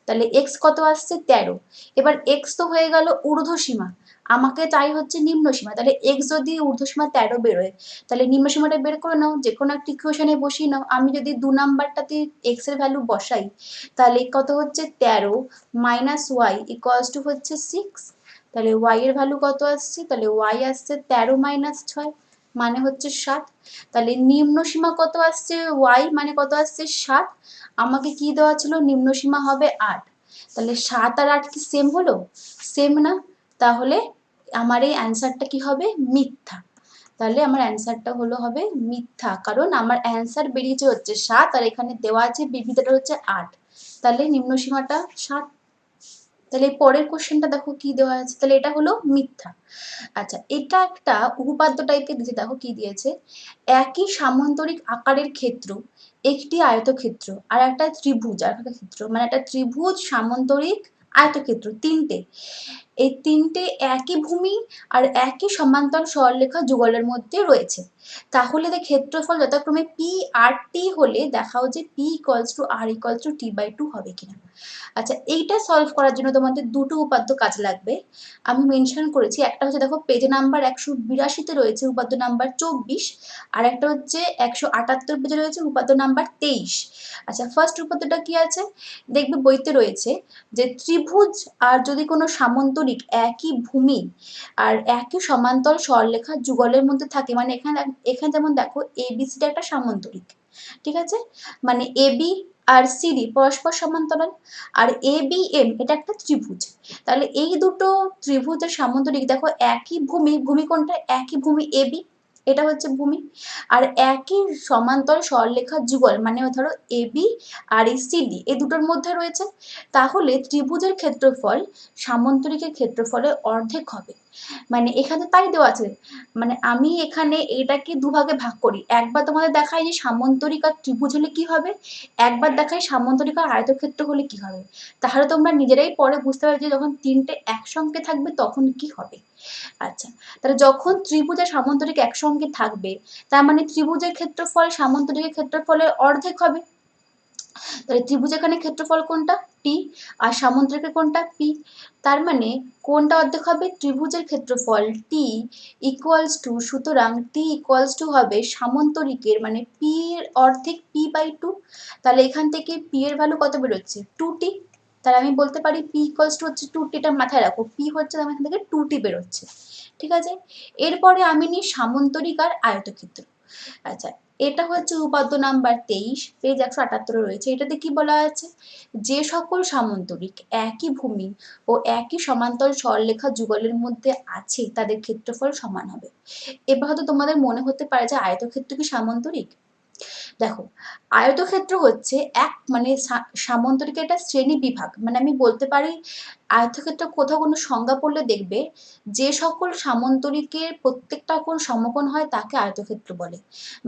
তাহলে x কত আসছে 13। এবার x তো হয়ে গেল ঊর্ধ্বসীমা, আমাকে চাই হচ্ছে নিম্নসীমা, তাহলে x যদি ঊর্ধ্বসীমা 13 বেরোয় তাহলে নিম্নসীমাটা বের করে নাও, যে কোনো একটা ইকুয়েশনে বসিয়ে নাও। আমি যদি 2 নাম্বারটাতে x এর ভ্যালু বসাই তাহলে কত হচ্ছে 13 - y হচ্ছে 6, তাহলে y এর ভ্যালু কত আসছে, তাহলে y আসছে 13 - 6 মানে হচ্ছে 7, তাহলে নিম্নসীমা কত আসছে y মানে কত আসছে 7, আমাকে কি দেওয়া ছিল নিম্নসীমা হবে 8, তাহলে 7 আর 8 কি সেম হলো, সেম না, তাহলে আমার এই অ্যান্সারটা কি হবে মিথ্যা, তাহলে আমার অ্যান্সারটা হলো হবে মিথ্যা, কারণ আমার অ্যান্সার বেরিয়েছে হচ্ছে 7 আর এখানে দেওয়া আছে বিবৃতিটা হচ্ছে 8, তাহলে নিম্নসীমাটা 7। তাহলে পরের কোশ্চেনটা দেখো কি দেওয়া আছে, তাহলে এটা হলো মিথ্যা। আচ্ছা, এটা একটা উপপাদ্য টাইপের দিয়েছে, দেখো কি দিয়েছে, একই সামান্তরিক আকারের ক্ষেত্র একটি আয়তক্ষেত্র আর একটা ত্রিভুজ আয়তক্ষেত্র, মানে একটা ত্রিভুজ সামান্তরিক আয়তক্ষেত্র তিনটে, এই তিনটে একই ভূমি আর একই সমান্তরাল সরলরেখা যুগলের মধ্যে রয়েছে, তাহলে এদের ক্ষেত্রফল যথাক্রমে পি আর টি হলে দেখাও যে পি = r = t/2 হবে কিনা। আচ্ছা, এইটা সলভ করার জন্য তোমাদের দুটো উপাদ্য কাজে লাগবে, আমি মেনশন করেছি, একটা হচ্ছে দেখো পেজ নাম্বার 182-তে রয়েছে উপাদ্য নাম্বার 24, আর একটা হচ্ছে 178 পেজে রয়েছে উপাদ্য নাম্বার 23। আচ্ছা, ফার্স্ট উপাদ্যটা কি আছে, দেখবে বইতে রয়েছে যে ত্রিভুজ আর যদি কোনো সামান্তরিক একই ভূমি আর একই সমান্তরাল সরলরেখা যুগলের মধ্যে থাকে, মানে এখানে এখানে যেমন দেখো ABCD একটা সামান্তরিক, ঠিক আছে, মানে AB আর CD পরস্পর সমান্তরাল, আর ABM এটা একটা ত্রিভুজ, তাহলে এই দুটো ত্রিভুজের সামান্তরিক দেখো একই ভূমি, ভূমি কোনটা, একই ভূমি AB, এটা হচ্ছে ভূমি, আর একই সমান্তরাল সরলরেখা যুগল, মানে ধরো AB আর এই CD এই দুটোর মধ্যে রয়েছে, তাহলে ত্রিভুজের ক্ষেত্রফল সামান্তরিকের ক্ষেত্রফলের অর্ধেক হবে, মানে এখানে তাই দেওয়া আছে, মানে আমি এখানে এটাকে দুভাগে ভাগ করি, একবার তোমাদের দেখাই যে সামান্তরিক আর ত্রিভুজ হলে কি হবে, একবার দেখাই সামান্তরিক আর আয়তক্ষেত্র হলে কি হবে, তাহলে তোমরা নিজেরাই পরে বুঝতে পারবে যে যখন তিনটে একসঙ্গে থাকবে তখন কি হবে। আচ্ছা, তাহলে যখন ত্রিভুজ আর সামান্তরিক একসঙ্গে থাকবে তার মানে ত্রিভুজের ক্ষেত্রফল সামান্তরিকের ক্ষেত্রফলের অর্ধেক হবে, তাহলে ত্রিভুজ এখানে ক্ষেত্রফল কোনটা টি আর সামান্তরিকের কোনটা পি, তার মানে কোনটা অর্ধেক হবে, ত্রিভুজের ক্ষেত্রফল টি = সুতরাং টি = হবে সামান্তরিকের মানে পি এর অর্ধেক p/2, তাহলে এখান থেকে পি এর ভ্যালু কত বেরোচ্ছে 2t, তাহলে আমি বলতে পারি p = হচ্ছে 2t, এটা মাথায় রাখো, p হচ্ছে আমার এখান থেকে 2t বেরোচ্ছে, ঠিক আছে। এরপরে আমি নিই সামান্তরিক আর আয়তক্ষেত্র। আচ্ছা, এটা হচ্ছে উপাদ্য নাম্বার 23, পেজ 178 রয়েছে, এটাতে কি বলা আছে, যে সকল সামান্তরিক একই ভূমি ও একই সমান্তরাল সরলরেখা যুগলের মধ্যে আছে তাদের ক্ষেত্রফল সমান হবে। এবার হয়তো তোমাদের মনে হতে পারে যে আয়তক্ষেত্র কি সামান্তরিক, দেখো আয়তক্ষেত্র হচ্ছে এক মানে সামান্তরিকের একটা শ্রেণী বিভাগ, মানে আমি বলতে পারি আয়তক্ষেত্র কোথাও কোনো সংজ্ঞা পড়লে দেখবে যে সকল সামান্তরিকের প্রত্যেকটা কোণ সমকোণ হয় তাকে আয়তক্ষেত্র বলে,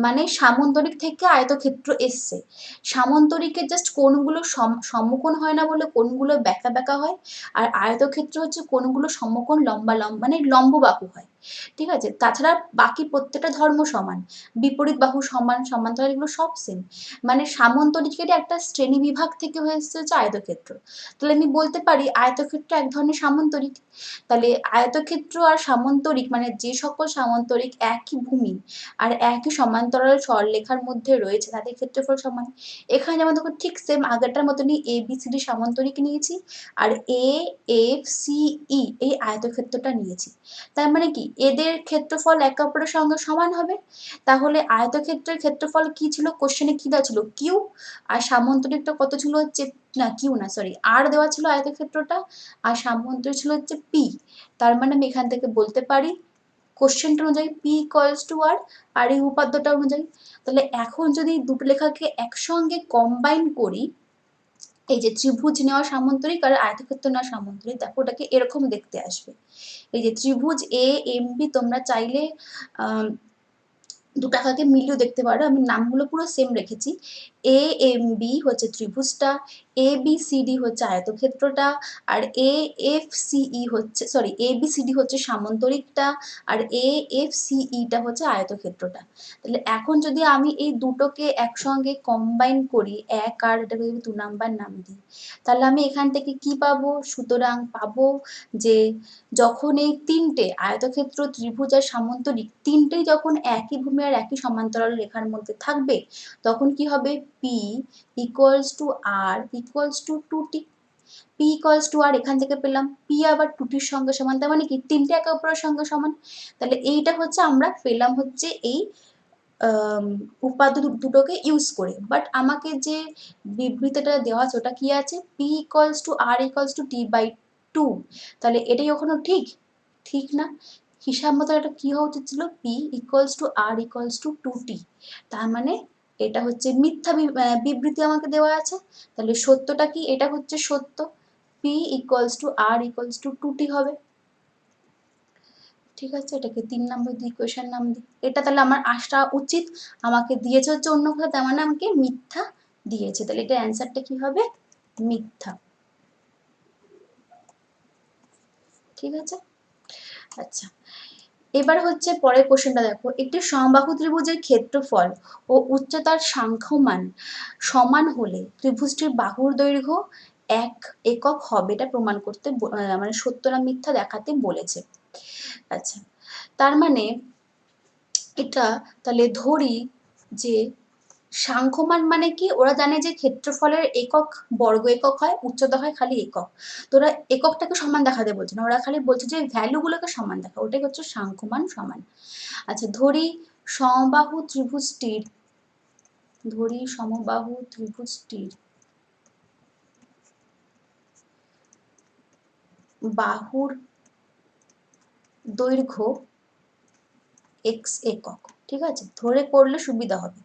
মানে সামান্তরিক থেকে আয়তক্ষেত্র এসছে, সামান্তরিকের জাস্ট কোণগুলো সমকোণ হয় না বলে কোণগুলো বেঁকা বেঁকা হয়, আর আয়তক্ষেত্র হচ্ছে কোণগুলো সমকোণ লম্বা লম্বা মানে লম্ব বাহু হয়, ঠিক আছে, তাছাড়া বাকি প্রত্যেকটা ধর্ম সমান, বিপরীত বাহু সমান, সমান্তরাল এগুলো সব সেম, মানে সামান্তরিকের একটা শ্রেণী বিভাগ থেকে হয়ে এসেছে হচ্ছে আয়তক্ষেত্র, তাহলে আমি বলতে পারি আয়তক্ষেত্র এক ধরনের সামান্তরিক, তাহলে আয়তক্ষেত্র আর সামান্তরিক মানে যে সকল সামান্তরিক একই ভূমি আর একই সমান্তরাল সরলরেখার মধ্যে রয়েছে তাদের ক্ষেত্রফল সমান, এখানে যেমন দেখো ঠিক সেম আগেরটার মতনই ABCD সামান্তরিক নিয়েছি আর AFCE এই আয়তক্ষেত্রটা নিয়েছি, তার মানে কি এদের ক্ষেত্রফল একে অপরের সঙ্গে সমান হবে, তাহলে আয়তক্ষেত্রের ক্ষেত্রফল কি ছিল, কোশ্চেনে কি দেওয়া ছিল কিউ, আর সামান্তরিকটা কত ছিল হচ্ছে না কিউ না সরি আর দেওয়া ছিল আয়তক্ষেত্রটা, আর সামান্তরিক ছিল হচ্ছে পি, তার মানে আমি এখান থেকে বলতে পারি কোশ্চেনটা অনুযায়ী পি = আর এই উপাদ্যটা অনুযায়ী, তাহলে এখন যদি দুটো লেখাকে একসঙ্গে কম্বাইন করি, এই যে ত্রিভুজ নেওয়া সামান্তরিক আর আয়তক্ষেত্র নেওয়া সামান্তরিক, দেখো ওটাকে এরকম দেখতে আসবে, এই যে ত্রিভুজ AMB তোমরা চাইলে দুটাকে মিলিয়েও দেখতে পারো, আমি নামগুলো পুরো সেম রেখেছি, এ এম বি হচ্ছে ত্রিভুজটা, এ বি সি ডি হচ্ছে আয়তক্ষেত্রটা, আর এ এফ সিই হচ্ছে এ বি সি ডি হচ্ছে সামান্তরিকটা, আর এ এফ সিইটা হচ্ছে আয়তক্ষেত্রটা। তাহলে এখন যদি আমি এই দুটোকে একসঙ্গে কম্বাইন করি, এক আর এটাকে 2 নাম্বার নাম দিই, তাহলে আমি এখান থেকে কি পাবো? সুতরাং পাবো যে যখন এই তিনটে আয়তক্ষেত্র, ত্রিভুজ আর সামান্তরিক তিনটেই যখন একই ভূমি আর একই সমান্তরাল রেখার মধ্যে থাকবে, তখন কি হবে? P equals to R equals to 2t। P equals to R এখান থেকে পেলাম, পি আবার 2tর সঙ্গে সমান, তার মানে কি তিনটে একে অপরের সঙ্গে সমান। তাহলে এইটা হচ্ছে আমরা পেলাম হচ্ছে এই উপাত্ত দুটোকে ইউজ করে। বাট আমাকে যে বিবৃতিটা দেওয়া আছে ওটা কি আছে? P equals to R equals to T by 2। তাহলে এটাই ওখানে ঠিক? ঠিক না। হিসাব মতো এটা কি হওয়া উচিত ছিল? P equals to R equals to 2t। তার মানে এটা হচ্ছে মিথ্যা বিবৃতি আমাকে দেওয়া আছে। তাহলে সত্যটা কি? এটা হচ্ছে সত্য, P equals to R equals to 2t হবে। ঠিক আছে, এটাকে 3 নম্বর ইকুয়েশন নাম দিই। এটা তাহলে আমার আসা উচিত, আমাকে দিয়েছে হচ্ছে অন্য কথা, তার মানে আমাকে মিথ্যা দিয়েছে। তাহলে এটা অ্যান্সারটা কি হবে? মিথ্যা। ঠিক আছে, আচ্ছা এবার হচ্ছে পরের কোশ্চেনটা দেখো। একটি সমবাহু ত্রিভুজের ক্ষেত্রফল ও উচ্চতার সাংখ্যমান সমান হলে ত্রিভুজটির বাহুর দৈর্ঘ্য 1 একক হবে, এটা প্রমাণ করতে মানে সত্য না মিথ্যা দেখাতে বলেছে। আচ্ছা, তার মানে এটা তাহলে ধরি যে সাংখ্যমান মানে কি? ওরা জানে যে ক্ষেত্রফলের একক বর্গ একক হয়, উচ্চতা হয় খালি একক। তো ওরা এককটাকে সমান দেখাতে বলছে না, ওরা খালি বলছে যে ভ্যালুগুলোকে সমান দেখা, ওটাই হচ্ছে সাংখ্যমান সমান। আচ্ছা ধরি সমবাহু ত্রিভুজটির বাহুর দৈর্ঘ্য x একক। ঠিক আছে, ধরে করলে সুবিধা হবে।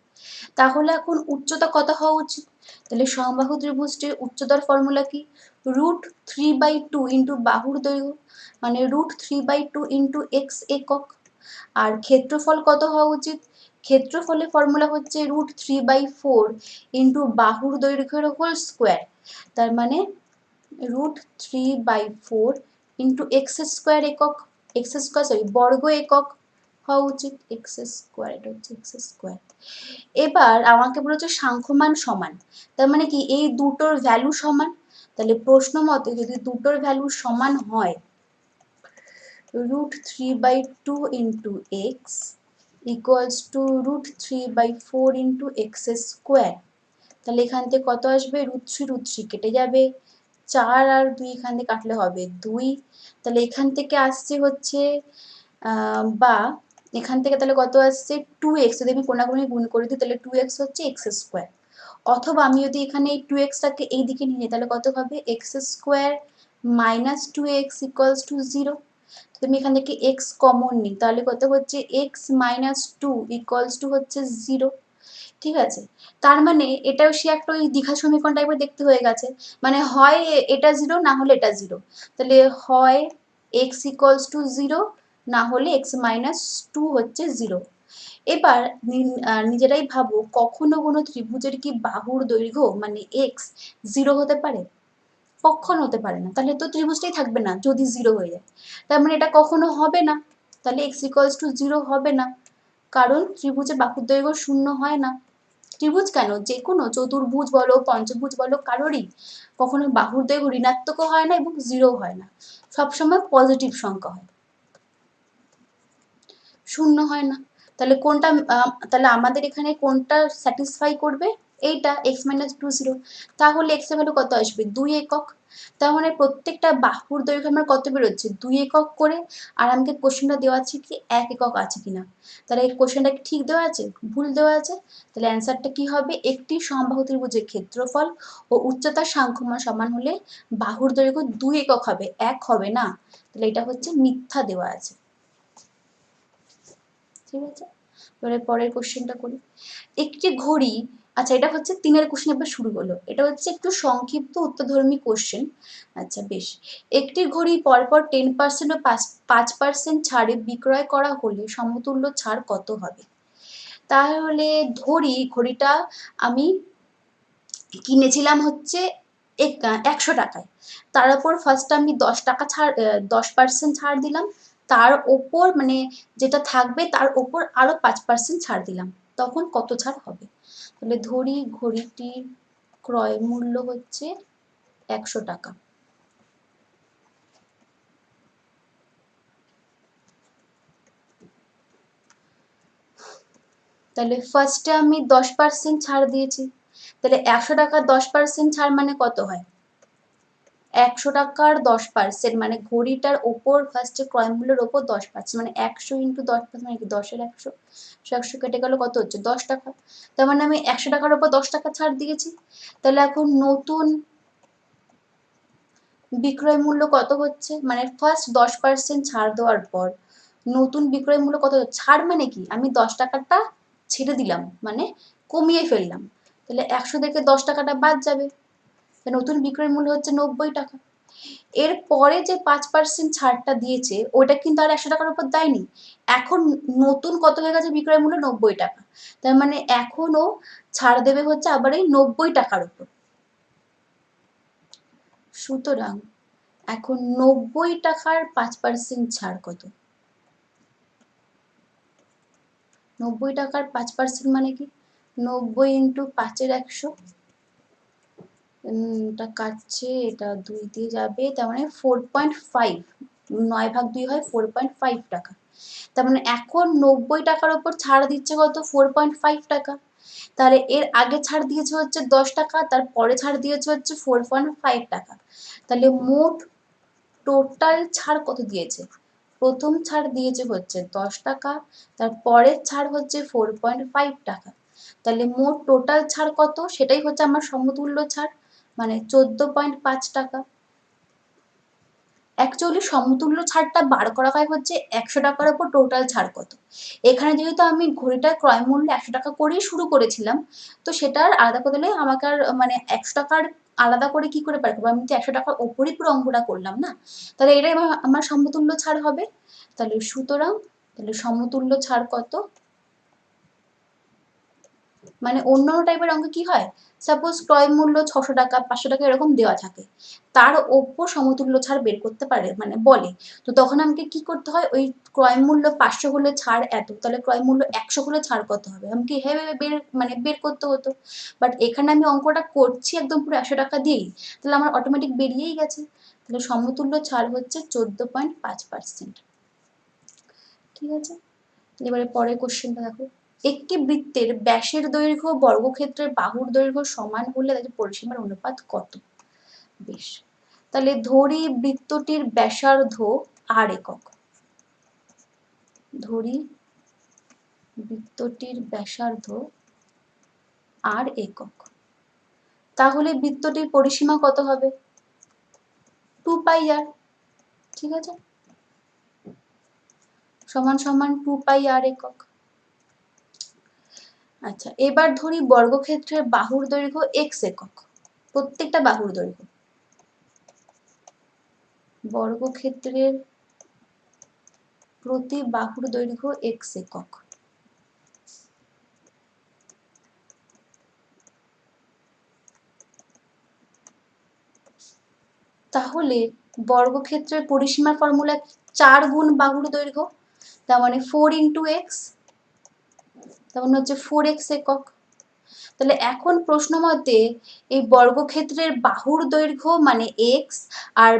তাহলে এখন উচ্চতা কত হওয়া উচিত? তাহলে সমবাহু ত্রিভুজটির উচ্চতার ফর্মুলা কি? √3/2 ইন্টু বাহুর দৈর্ঘ্য, মানে √3/2 ইন্টু x একক। আর ক্ষেত্রফল কত হওয়া উচিত? ক্ষেত্রফলের ফর্মুলা হচ্ছে √3/4 ইন্টু বাহুর দৈর্ঘ্যের হোল স্কোয়ার, তার মানে √3/4 ইন্টু এক্স স্কোয়ার একক, বর্গ একক হওয়া উচিত। এক্স স্কোয়ার, এটা হচ্ছে এক্স স্কোয়ার। এবার আমাকে বলেছে সাংখ্যমান সমান, তার মানে কি এই দুটোর ভ্যালু সমান। তাহলে প্রশ্ন মতে যদি দুটোর ভ্যালু সমান হয়, √3/2 into x equals to √3/4 into x square, তাহলে এখান থেকে কত আসবে? √3 কেটে যাবে, 4 আর 2 এখান থেকে কাটলে হবে 2। তাহলে এখান থেকে আসছে হচ্ছে বা এখান থেকে তাহলে কত আসছে? 2x। যদি আমি কোনাকুনি গুণ করে দিই তাহলে 2x হচ্ছে এক্স স্কোয়ার। অথবা আমি যদি এখানে এই 2x-টাকে এই দিকে নিয়ে যাই তাহলে কত হবে? X square minus 2x equals to 0। তুমি এখান থেকে x কমন নিই, তাহলে কত হচ্ছে? x মাইনাস 2 ইকুয়ালস টু হচ্ছে 0। ঠিক আছে, তার মানে এটাও সে একটা ওই দ্বিঘাত সমীকরণ টাইপের দেখতে হয়ে গেছে, মানে হয় এটা 0 না হলে এটা 0। তাহলে হয় x ইকুয়ালস টু 0, না হলে x মাইনাস 2 হচ্ছে 0। এবার নিজেরাই ভাবো, কখনো কোনো ত্রিভুজের কি বাহুর দৈর্ঘ্য মানে x 0 হতে পারে? কখনো হতে পারে না। তাহলে তো ত্রিভুজটাই থাকবে না যদি 0 হয়ে যায়, তার মানে এটা কখনো হবে না। তাহলে x ইকুয়ালস টু 0 হবে না, কারণ ত্রিভুজের বাহুর দৈর্ঘ্য 0 হয় না। ত্রিভুজ কেন, যে কোনো চতুর্ভুজ বলো পঞ্চভুজ বলো কারোরই কখনো বাহুর দৈর্ঘ্য ঋণাত্মকও হয় না এবং 0 হয় না, সবসময় পজিটিভ সংখ্যা হয়, 0 হয় না। তাহলে কোনটা তাহলে আমাদের এখানে কোনটা স্যাটিসফাই করবে? এইটা x মাইনাস 2 0। তাহলে x এর ভ্যালু কত আসবে? 2 একক। তার মানে প্রত্যেকটা বাহুর দৈর্ঘ্য আমার কত বেরোচ্ছে? 2 একক করে। আর আমাকে কোশ্চেনটা দেওয়া আছে কি 1 একক আছে কিনা, তাহলে এই কোশ্চেনটা কি ঠিক দেওয়া আছে? ভুল দেওয়া আছে। তাহলে অ্যান্সারটা কি হবে? একটি সমবাহু ত্রিভুজের ক্ষেত্রফল ও উচ্চতার সাংখ্যমান সমান হলে বাহুর দৈর্ঘ্য 2 একক হবে, 1 হবে না। তাহলে এটা হচ্ছে মিথ্যা দেওয়া আছে। ঠিক আছে, এবারে পরের কোশ্চেনটা করি। একটি ঘড়ি, আচ্ছা এটা হচ্ছে 3-এর কোশ্চেন এবার শুরু হলো, এটা হচ্ছে একটু সংক্ষিপ্ত উত্তরধর্মী কোশ্চেন। আচ্ছা বেশ, একটি ঘড়ি পরপর 10% ও 5% ছাড়ে বিক্রয় করা হলে সমতুল্য ছাড় কত হবে? তাহলে ধরি ঘড়িটা আমি কিনেছিলাম হচ্ছে 100 টাকায়, তার উপর ফার্স্ট আমি 10 টাকা ছাড় 10% ছাড় দিলাম, তার ওপর মানে যেটা থাকবে তার ওপর আরো 5% ছাড় দিলাম, তখন কত ছাড় হবে? তাহলে ধরি ঘড়িটির ক্রয় মূল্য হচ্ছে 100 টাকা। তাহলে ফার্স্টে আমি 10% ছাড় দিয়েছি, তাহলে 100 টাকার 10% ছাড় মানে কত হয়? 100 টাকার 10% মানে ঘড়িটার ওপর ফার্স্টে ক্রয় মূল্যের ওপর 10% মানে 100 ইন্টু 10% মানে কি 10-এর 100, 100 কেটে গেল কত হচ্ছে 10 টাকা। তার মানে আমি 100 টাকার ওপর 10 টাকা ছাড় দিয়েছি। তাহলে এখন নতুন বিক্রয় মূল্য কত হচ্ছে, মানে ফার্স্ট 10% ছাড় দেওয়ার পর নতুন বিক্রয় মূল্য কত হচ্ছে? ছাড় মানে কি আমি 10 টাকাটা ছেড়ে দিলাম, মানে কমিয়ে ফেললাম, তাহলে 100 থেকে 10 টাকাটা বাদ যাবে, নতুন বিক্রয় মূল্য হচ্ছে 90 টাকা। এর পরে যে 5% ছাড়টা দিয়েছে ওইটা কিন্তু আর 100 টাকার উপর দেয়নি, এখন নতুন কত হয়ে গেছে বিক্রয় মূল্য 90 টাকা, তার মানে এখনো ছাড় দেবে হচ্ছে আবার এই 90 টাকার উপর। সুতরাং এখন 90 টাকার 5% ছাড় কত? 90 টাকার 5% মানে কি 90 ইন্টু 5-এর 100, এটা কাটছে, এটা 2 দিয়ে যাবে, তার মানে 4.5, 9 ভাগ 2 হয় 4.5 টাকা। তার মানে এখন 90 টাকার ওপর ছাড় দিচ্ছে কত? 4.5 টাকা। তাহলে এর আগে ছাড় দিয়েছে হচ্ছে 10 টাকা, তার পরে ছাড় দিয়েছে হচ্ছে 4.5 টাকা। তাহলে মোট টোটাল ছাড় কত দিয়েছে? প্রথম ছাড় দিয়েছে হচ্ছে 10 টাকা, তার পরের ছাড় হচ্ছে 4.5 টাকা। তাহলে মোট টোটাল ছাড় কত? সেটাই হচ্ছে আমার সমতুল্য ছাড়, মানে 14.5 টাকা। অ্যাকচুয়ালি সমতুল্য ছাড়টা বার করা হয় হচ্ছে 100 টাকার উপর টোটাল ছাড় কত। এখানে যেহেতু আমি ঘড়িটার ক্রয় মূল্য 100 টাকা করেই শুরু করেছিলাম, তো সেটা আর আলাদা করে দিলে আমাকে আর মানে 100 টাকার আলাদা করে কি করে বার করবো, আমি তো 100 টাকার ওপরই পুরো অঙ্কটা করলাম না, তাহলে এটাই আমার সমতুল্য ছাড় হবে। তাহলে সুতরাং তাহলে সমতুল্য ছাড় কত, মানে অন্যান্য টাইপের অঙ্ক কি হয়, সাপোজ ক্রয় মূল্য 600 টাকা 500 টাকা এরকম দেওয়া থাকে, তার ওপর সমতুল্য ছাড় বের করতে পারে মানে বলে, তো তখন আমাকে কি করতে হয়, ওই ক্রয় মূল্য 500 হলে ছাড় এত, তাহলে ক্রয় মূল্য 100 হলে ছাড় কত হবে, আমাকে এভাবে বের করতে হতো। বাট এখানে আমি অঙ্কটা করছি একদম পুরো 100 টাকা দিয়েই, তাহলে আমার অটোমেটিক বেরিয়েই গেছে। তাহলে সমতুল্য ছাড় হচ্ছে 14.5%। ঠিক আছে, এবারে পরের কোশ্চেনটা দেখো, একটি বৃত্তের ব্যাসের দৈর্ঘ্য বর্গক্ষেত্রের বাহুর দৈর্ঘ্য সমান হলে তাদের পরিসীমার অনুপাত কত? বেশ, তাহলে ধরি বৃত্তটির ব্যাসার্ধ r একক, ধরি বৃত্তটির ব্যাসার্ধ r একক, তাহলে বৃত্তটির পরিসীমা কত হবে? 2πr। ঠিক আছে, সমান সমান 2πr একক। আচ্ছা, এবার ধরি বর্গক্ষেত্রের বাহুর দৈর্ঘ্য x একক, প্রত্যেকটা বাহুর দৈর্ঘ্য, বর্গক্ষেত্রের প্রতি বাহুর দৈর্ঘ্য x একক। তাহলে বর্গক্ষেত্রের পরিসীমার ফর্মুলা 4 গুণ বাহুর দৈর্ঘ্য, তার মানে 4 ইন্টু এক্স, তার মানে হচ্ছে 4x একক। তাহলে এখন প্রশ্ন মতে এই বর্গক্ষেত্রের বাহুর দৈর্ঘ্য মানে x, আর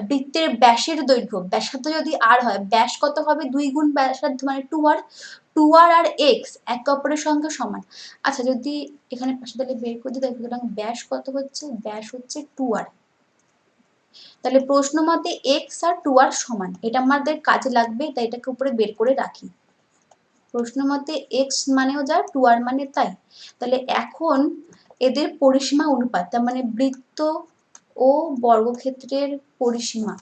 বৃত্তের ব্যাসের দৈর্ঘ্য, ব্যাসার্ধ যদি r হয়, ব্যাস কত হবে? 2 গুণ ব্যাসার্ধ মানে 2r, 2r আর x একে অপরের সঙ্গে সমান। আচ্ছা, যদি এখানে পাশে তাহলে বের করে দিই, সুতরাং ব্যাস কত হচ্ছে? ব্যাস হচ্ছে 2r। তাহলে প্রশ্ন মতে x আর 2r সমান, এটা আমাদের কাজে লাগবে, তাই এটাকে উপরে বের করে রাখি। প্রশ্ন মতে x মানেও যা 2r মানে তাই। তাহলে এখন এদের পরিসীমা অনুপাত, তার মানে বৃত্ত ও বর্গক্ষেত্রের পরিসীমা,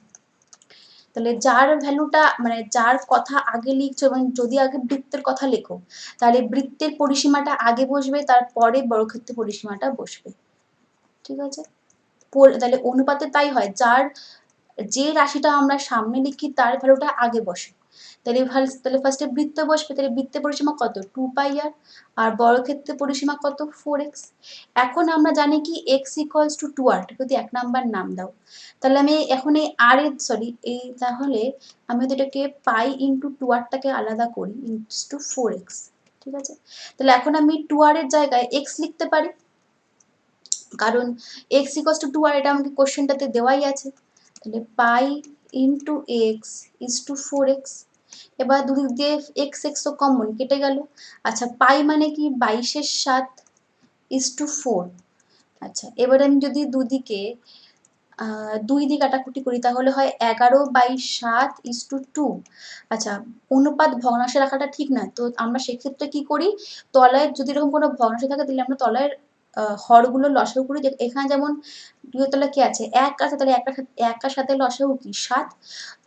তাহলে যার ভ্যালুটা মানে যার কথা আগে লিখছো, এবং যদি আগে বৃত্তের কথা লেখো তাহলে বৃত্তের পরিসীমাটা আগে বসবে, তারপরে বর্গক্ষেত্রের পরিসীমাটা বসবে। ঠিক আছে, তাহলে অনুপাতে তাই হয়, যার যে রাশিটা আমরা সামনে লিখি তার ভ্যালুটা আগে বসে। তাহলে ফার্স্টে বৃত্ত বসবে, তাহলে বৃত্তের পরিসীমা কত 2πr, আর বর্গক্ষেত্রের পরিসীমা কত 4x। এখন আমরা জানি কি x = 2r, যদি 1 নাম্বার নাম দাও। তাহলে আমি এখন এই r এর তাহলে আমি যদি এটাকে পাই ইন্টু 2r আলাদা করি ইন্টু 4x, ঠিক আছে। তাহলে এখন আমি 2r এর জায়গায় x লিখতে পারি, কারণ x = 2r, এটা আমাকে কোশ্চেনটাতে দেওয়াই আছে। তাহলে pi into x is to 4x। এবার দুদিক দিয়ে এক্স এক্স তো কমন কেটে গেল। আচ্ছা, পাই মানে কি 22/7 ইজ টু 4। আচ্ছা, এবার আমি যদি দুদিকে 2 দিয়ে কাটাকুটি করি তাহলে হয় 11/7 ইজ টু 2। আচ্ছা, অনুপাত ভগ্নাংশে রাখাটা ঠিক না, তো আমরা সেক্ষেত্রে কি করি, তলায় যদি এরকম কোনো ভগ্নাংশ থাকে তাহলে আমরা তলায় হরগুলো লসাগু করি। এখানে যেমন 2 এর তলায় কি আছে 1 আছে, তাহলে 1 আর 7 লসাগু কি 7।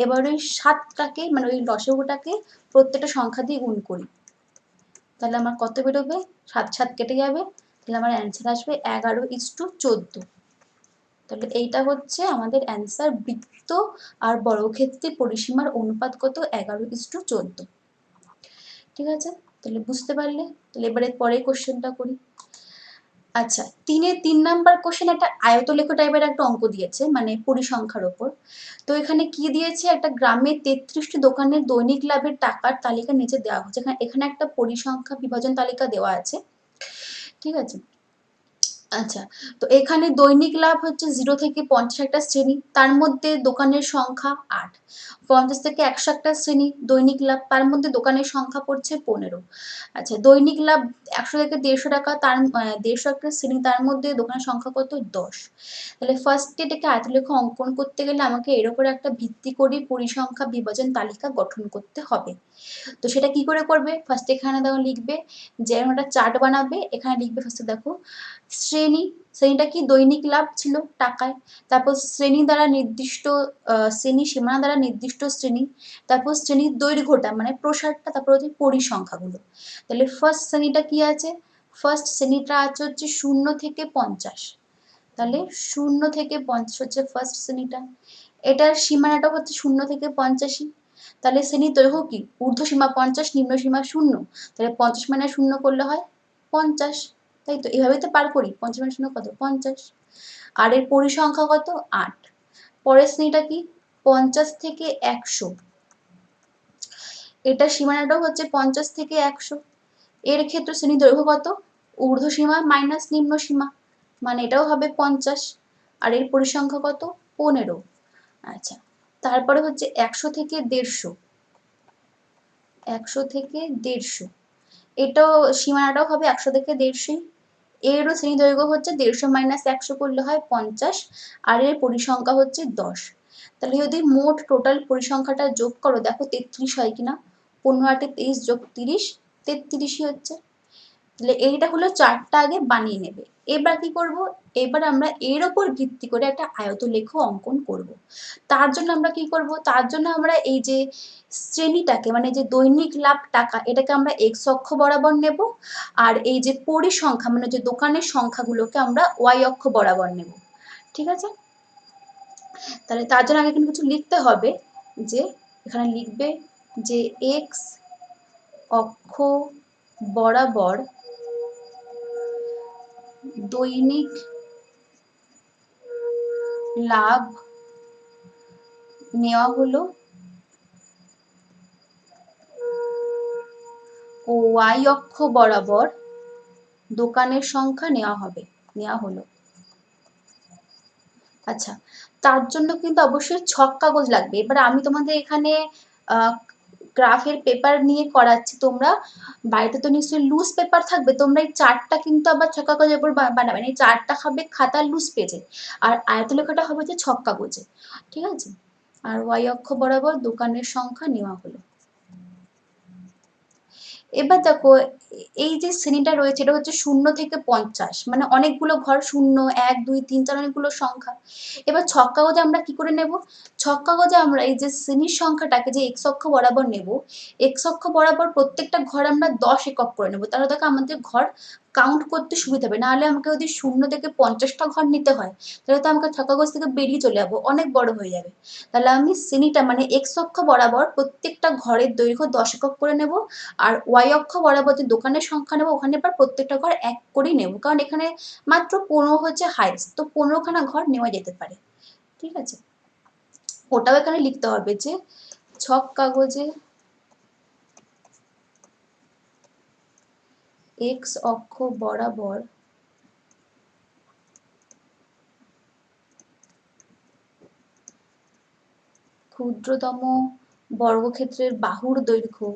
এবার ওই 7টাকে মানে ওই লসাগুটাকে প্রত্যেকটা সংখ্যা দিয়ে গুণ করি, তাহলে আমার কত বেরোবে 7 7 কেটে যাবে, তাহলে আমার অ্যান্সার আসবে 11:14। তাহলে এইটা হচ্ছে আমাদের অ্যান্সার, বৃত্ত আর বর্গক্ষেত্রের পরিসীমার অনুপাত কত 11:14। ঠিক আছে, তাহলে বুঝতে পারলে। তাহলে এবারে পরের কোশ্চেনটা করি। আচ্ছা, 3 নাম্বার কোশ্চেন একটা আয়তলেখ টাইপের একটা অঙ্ক দিয়েছে, মানে পরিসংখ্যার ওপর। তো এখানে কি দিয়েছে, একটা গ্রামে 33টি দোকানের দৈনিক লাভের টাকার তালিকা নিচে দেওয়া হচ্ছে। এখানে একটা পরিসংখ্যা বিভাজন তালিকা দেওয়া আছে, ঠিক আছে। আচ্ছা, তো এখানে দৈনিক লাভ হচ্ছে 0 থেকে 50 একটা শ্রেণী, তার মধ্যে দোকানের সংখ্যা 8। 50 থেকে 100 একটা শ্রেণী দৈনিক লাভ, তার মধ্যে দোকানের সংখ্যা পড়ছে 15। আচ্ছা, দৈনিক লাভ 100 থেকে 150 টাকা, তার 150 একটা শ্রেণী, তার মধ্যে দোকানের সংখ্যা কত 10। তাহলে ফার্স্টে এটাকে আয়তলেখ অঙ্কন করতে গেলে আমাকে এর উপর একটা ভিত্তি করে পরিসংখ্যা বিভাজন তালিকা গঠন করতে হবে। তো সেটা কি করে করবে, ফার্স্ট এখানে দেখো লিখবে যে একটা চার্ট বানাবে। এখানে লিখবে ফার্স্টে দেখো শ্রেণীটা কি দৈনিক লাভ ছিল টাকায়, তারপর শ্রেণী দ্বারা নির্দিষ্ট শ্রেণী সীমানা দ্বারা নির্দিষ্ট শ্রেণী, তারপর শ্রেণীর দৈর্ঘ্যটা মানে প্রসারটা, তারপর হচ্ছে পরিসংখ্যাগুলো। তাহলে ফার্স্ট শ্রেণীটা কি আছে, ফার্স্ট শ্রেণীটা আছে হচ্ছে 0 থেকে 50। তাহলে 0 থেকে 50 হচ্ছে ফার্স্ট শ্রেণীটা। এটার সীমানাটা হচ্ছে 0 থেকে 85। তাহলে শ্রেণীর দৈর্ঘ্য কি ঊর্ধ্বসীমা 50, নিম্ন সীমা 0। তাহলে 50 মানে 0 করলে হয় 50, তাই তো এভাবেই তো পার করি। 50 মানে 0 কত 50। আর এর পরিসংখ্যা কত 8। পরের শ্রেণীটা কি 50 থেকে 100, এটার সীমানাটাও হচ্ছে 50 থেকে 100। এর ক্ষেত্রে শ্রেণীর দৈর্ঘ্য কত ঊর্ধ্বসীমা মাইনাস নিম্ন সীমা, মানে এটাও হবে 50। আর এর পরিসংখ্যা কত 15। আচ্ছা, তারপরে হচ্ছে 100 থেকে 150, 100 থেকে 150, এটাও সীমানাটাও হবে 100 থেকে 150। এরও শ্রেণী দৈর্ঘ্য হচ্ছে 150 মাইনাস 100 করলে হয় 50, আর এর পরিসংখ্যা হচ্ছে 10। তাহলে যদি মোট টোটাল পরিসংখ্যাটা যোগ করো দেখো 33 হয় কিনা, 15 8 23 যোগ 30 33ই হচ্ছে। তাহলে এইটা হলো চার্টটা আগে বানিয়ে নেবে। এবার কি করব, এবার আমরা এর ওপর ভিত্তি করে একটা আয়তলেখ অঙ্কন করব। তার জন্য আমরা কি করব, তার জন্য আমরা এই যে শ্রেণীটাকে মানে যে দৈনিক লাভ টাকা এটাকে আমরা এক্স অক্ষ বরাবর নেব, আর এই যে পরিসংখ্যা মানে যে দোকানের সংখ্যাগুলোকে আমরা ওয়াই অক্ষ বরাবর নেব, ঠিক আছে। তাহলে তার জন্য আগে কিন্তু কিছু লিখতে হবে, যে এখানে লিখবে যে এক্স অক্ষ বরাবর দৈনিক লাভ নেওয়া হলো ও ওয়াই অক্ষ বরাবর দোকানের সংখ্যা নেওয়া হলো। আচ্ছা, তার জন্য কিন্তু অবশ্যই ছক কাগজ লাগবে। এবার আমি তোমাদের এখানে গ্রাফের পেপার নিয়ে করাচ্ছি, তোমরা বাড়িতে তো নিশ্চয়ই লুজ পেপার থাকবে, তোমরা এই চার্টটা কিন্তু আবার ছক কাগজের উপর বানাবে না, এই চার্টটা হবে খাতার লুজ পেজে, আর আয়তলেখাটা হবে যে ছক কাগজে, ঠিক আছে। আর ওয়াই অক্ষ বরাবর দোকানের সংখ্যা নেওয়া হলো। এবার দেখো এই যে শ্রেণীটা রয়েছে এটা হচ্ছে 0 থেকে 50, মানে অনেকগুলো ঘর, 0 1 2 3 4 অনেকগুলো সংখ্যা। এবার ছক কাগজে আমরা কি করে নেব, ছক কাগজে আমরা এই যে শ্রেণীর সংখ্যাটাকে যে এক্স অক্ষ বরাবর নেব, এক্স অক্ষ বরাবর প্রত্যেকটা ঘর আমরা 10 একক করে নেব, তাহলে দেখো আমাদের ঘর কাউন্ট করতে সুবিধা হবে। নাহলে আমাকে যদি 0 থেকে 50টা ঘর নিতে হয়, তাহলে তো আমাকে ছক কাগজ থেকে বেরিয়ে চলে যাবো, অনেক বড় হয়ে যাবে। তাহলে আমি শ্রেণীটা মানে এক্স অক্ষ বরাবর প্রত্যেকটা ঘরের দৈর্ঘ্য 10 একক করে নেব, আর ওয়াই অক্ষ বরাবর যে দোকানের সংখ্যা নেব ওখানে এবার প্রত্যেকটা ঘর এক করেই নেব, কারণ এখানে মাত্র 15 হচ্ছে হাইস্ট, তো 15খানা ঘর নেওয়া যেতে পারে। ঠিক আছে, ওটাও এখানে লিখতে হবে যে ছক কাগজে এক্স অক্ষ বরাবর ক্ষুদ্রতম বর্গক্ষেত্রের বাহুর দৈর্ঘ্য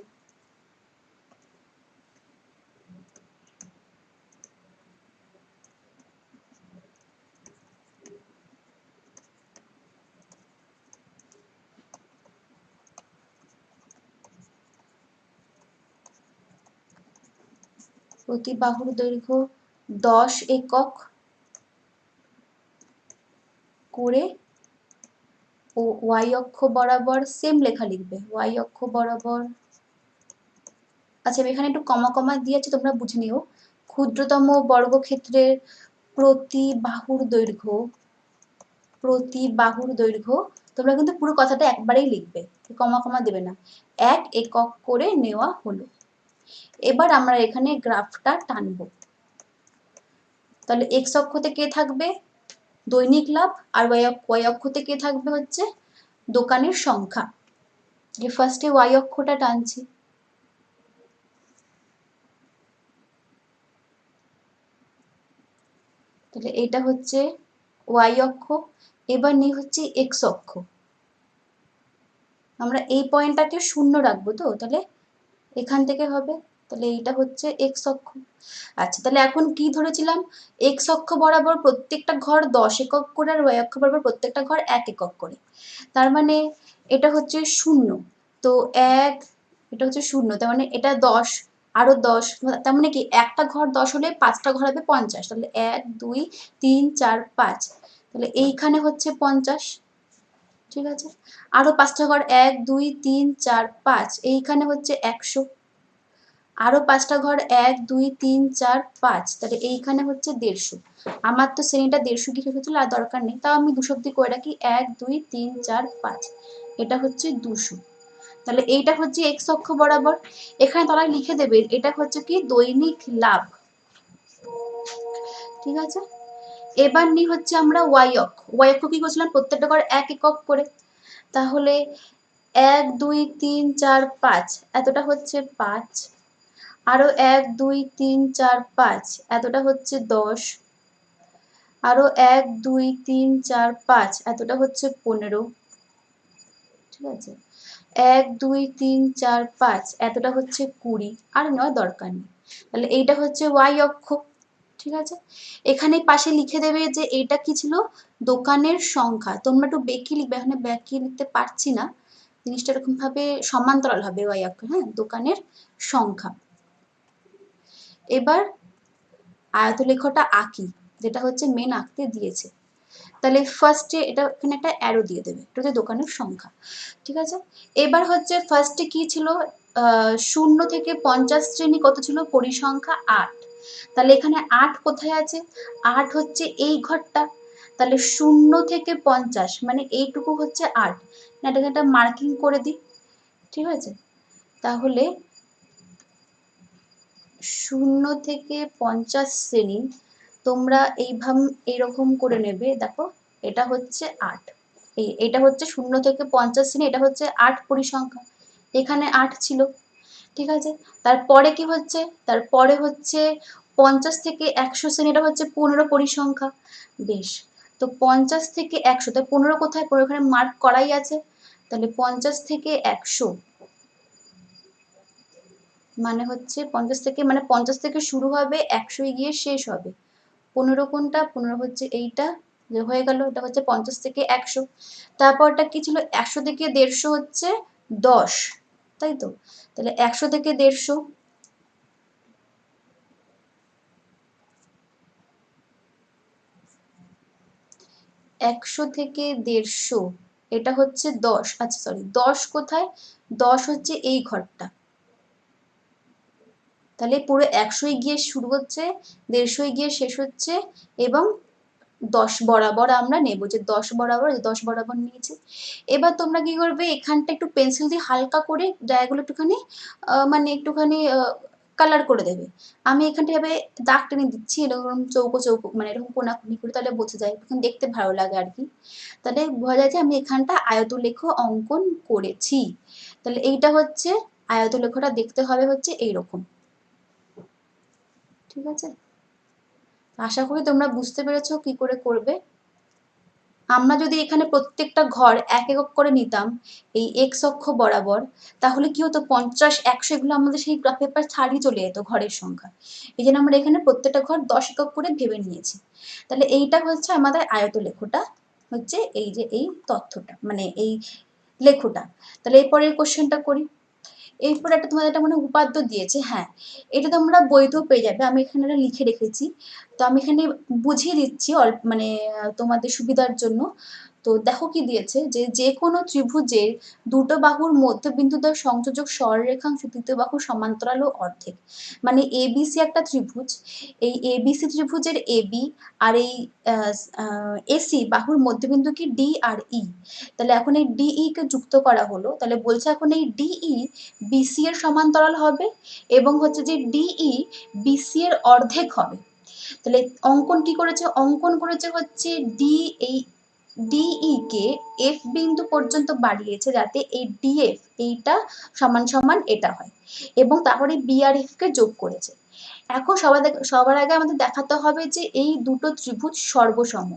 প্রতি বাহুর দৈর্ঘ্য 10 একক করে ও ওয়াই অক্ষ বরাবর সেম লেখা লিখবে, ওয়াই অক্ষ বরাবর। আচ্ছা, আমি এখানে একটু কমা কমা দিয়েছি, তোমরা বুঝে নিও। ক্ষুদ্রতম বর্গক্ষেত্রের প্রতি বাহুর দৈর্ঘ্য, প্রতি বাহুর দৈর্ঘ্য, তোমরা কিন্তু পুরো কথাটা একবারেই লিখবে, কমা কমা দেবে না। 1 একক করে নেওয়া হলো। এবার আমরা এখানে গ্রাফটা টানবো। তাহলে এক্স অক্ষতে কে থাকবে? দৈনিক লাভ। আর ওয়াই অক্ষতে কে থাকবে? হচ্ছে দোকানের সংখ্যা। যে ফার্স্টে ওয়াই অক্ষটা টানছি, তাহলে এটা হচ্ছে ওয়াই অক্ষ। এবার নিই হচ্ছে এক্স অক্ষ। আমরা এই পয়েন্টটাকে 0 রাখবো, তো তাহলে এখান থেকে হবে, তাহলে এইটা হচ্ছে এক্স অক্ষ। আচ্ছা, তাহলে এখন কি ধরেছিলাম? এক্স অক্ষ বরাবর প্রত্যেকটা ঘর 10 একক করে, আর ওয়াই অক্ষ বরাবর প্রত্যেকটা ঘর 1 একক করে। তার মানে এটা হচ্ছে 0, তো 1, এটা হচ্ছে 0, তার মানে এটা 10, আরো 10, তার মানে কি একটা ঘর 10 হলে 5টা ঘর হবে 50, তাহলে 1 2 3 4 5, তাহলে এইখানে হচ্ছে 50। ঠিক আছে, আরো 5টা ঘর 1 2 3 4 5, এইখানে হচ্ছে 100। আরো 5টা ঘর 1 2 3 4 5, তাহলে এইখানে হচ্ছে 150। আমার তো শ্রেণীটা 150 কি রেখেছিল, আর দরকার নেই, তাও আমি 200 অব্দি করে রাখি। 1 2 3 4 5, এটা হচ্ছে 200। তাহলে এইটা হচ্ছে এক্স অক্ষ বরাবর। এখানে তারা লিখে দেবে এটা হচ্ছে কি দৈনিক লাভ। ঠিক আছে, এবার নি হচ্ছে আমরা ওয়াই অক্ষ। ওয়াই অক্ষ কি করছিলাম? প্রত্যেকটা ঘর 1 একক করে, তাহলে 1 2 3 4 5, এতটা হচ্ছে 5। আরো 1 2 3 4 5, এতটা হচ্ছে 10। আরো 1 2 3 4 5, এতটা হচ্ছে 15। ঠিক আছে, 1 2 3 4 5, এতটা হচ্ছে 20, আর নেওয়ার দরকার নেই। তাহলে এইটা হচ্ছে ওয়াই অক্ষ। ঠিক আছে, এখানে পাশে লিখে দেবে যে এইটা কি ছিল? দোকানের সংখ্যা। তোমরা একটু বেঁকিয়ে লিখবে, এখানে বেঁকিয়ে লিখতে পারছি না, জিনিসটা এরকম ভাবে সমান্তরাল হবে ওয়াই অক্ষ। হ্যাঁ, দোকানের সংখ্যা। এবার আয়তলেখটা আঁকি, যেটা হচ্ছে মেন আঁকতে দিয়েছে। তাহলে ফার্স্টে এটা এখানে একটা অ্যারো দিয়ে দেবে, এটা হচ্ছে দোকানের সংখ্যা। ঠিক আছে, এবার হচ্ছে ফার্স্টে কি ছিল? 0 থেকে 50 শ্রেণী কত ছিল? পরিসংখ্যা 8। তাহলে এখানে 8 কোথায় আছে? 8 হচ্ছে এই ঘরটা। তাহলে 0 থেকে 50 মানে এইটুকু হচ্ছে 8। এটাকে একটা মার্কিং করে দিই। ঠিক আছে, তাহলে 0 থেকে 50 শ্রেণী তোমরা এইরকম করে নেবে। দেখো, এটা হচ্ছে 8, এটা হচ্ছে 0 থেকে 50 শ্রেণী, এটা হচ্ছে 8 পরিসংখ্যা, এখানে 8 ছিল। ঠিক আছে, তারপরে কি হচ্ছে? তারপরে হচ্ছে 50 থেকে 100 শ্রেণী, এটা হচ্ছে 15 পরিসংখ্যা। বেশ, তো 50 থেকে 100, তাই 15 কোথায়? 15 এখানে মার্ক করাই আছে। তাহলে 50 থেকে 100 মানে হচ্ছে 50 থেকে, মানে 50 থেকে শুরু হবে, 100 গিয়ে শেষ হবে। 15 কোনটা? 15 হচ্ছে এইটা, যে হয়ে গেল, এটা হচ্ছে 50 থেকে 100। তারপরটা কি ছিল? 100 থেকে 150 হচ্ছে 10, তাই তো? তাহলে 100 থেকে 150, 100 থেকে 150, এটা হচ্ছে 10, আচ্ছা সরি 10 কোথায়, 10 হচ্ছে এই ঘরটা, তাহলে পুরো 100 গিয়ে শুরু হচ্ছে, 150 গিয়ে শেষ হচ্ছে, এবং 10 বরাবর আমরা নেব, যে 10 বরাবর, 10 বরাবর নিয়েছি। এবার তোমরা কি করবে, এখানটা একটু পেন্সিল দিয়ে হালকা করে জায়গাগুলো একটুখানি মানে একটুখানি কালার করে দেবে। আমি এখানটা এভাবে দাগ টেনে দিচ্ছি, এরকম চৌকো চৌকো মানে এরকম কোনাকুনি করে, তাহলে বোঝা যায়, তখন দেখতে ভালো লাগে আর কি। তাহলে বোঝা যায় যে আমি এখানটা আয়তলেখ অঙ্কন করেছি। তাহলে এইটা হচ্ছে আয়তলেখটা, দেখতে হবে হচ্ছে এইরকম, ঠিক আছে? আশা করি তোমরা বুঝতে পেরেছো কি করে করবে। আমরা যদি এখানে প্রত্যেকটা ঘর এক একক করে নিতাম এই এক্স অক্ষ বরাবর, তাহলে কি হতো, 50, 100 এগুলো আমাদের সেই গ্রাফ পেপার ছাড়িয়ে চলে যেত ঘরের সংখ্যা। এই জন্য আমরা এখানে প্রত্যেকটা ঘর 10 একক করে ভেবে নিয়েছি। তাহলে এইটা হচ্ছে আমাদের আয়তলেখটা, হচ্ছে এই যে এই তথ্যটা, মানে এই লেখটা। তাহলে এরপরের কোশ্চেনটা করি। এরপরে একটা তোমাদের একটা মানে উপাদ্য দিয়েছে, হ্যাঁ এটা তোমরা বইতেও পেয়ে যাবে, আমি এখানে এটা লিখে রেখেছি, তো আমি এখানে বুঝিয়ে দিচ্ছি মানে তোমাদের সুবিধার জন্য। তো দেখো কি দিয়েছে, যে যে কোনো ত্রিভুজের দুটো বাহুর মধ্যবিন্দু দ্বয় সংযোজক সরলরেখাংশ তৃতীয় বাহুর সমান্তরাল ও অর্ধেক। মানে এবিসি একটা ত্রিভুজ, এই এবিসি ত্রিভুজের এবি আর এই এসি বাহুর মধ্যবিন্দু কি ডি আর ই। তাহলে এখন এই ডিই কে যুক্ত করা হলো, তাহলে বলছে এখন এই ডিই বিসি এর সমান্তরাল হবে, এবং হচ্ছে যে ডিই বিসি এর অর্ধেক হবে। তাহলে অঙ্কন কি করেছে, অঙ্কন করেছে হচ্ছে ডি, এই ডিই কে এফ বিন্দু পর্যন্ত বাড়িয়েছে, যাতে এই ডিএফ এইটা সমান সমান এটা হয়, এবং তারপরে বি আর এফ কে যোগ করেছে। এখন সবার আগে আমাদের দেখাতে হবে যে এই দুটো ত্রিভুজ সর্বসম।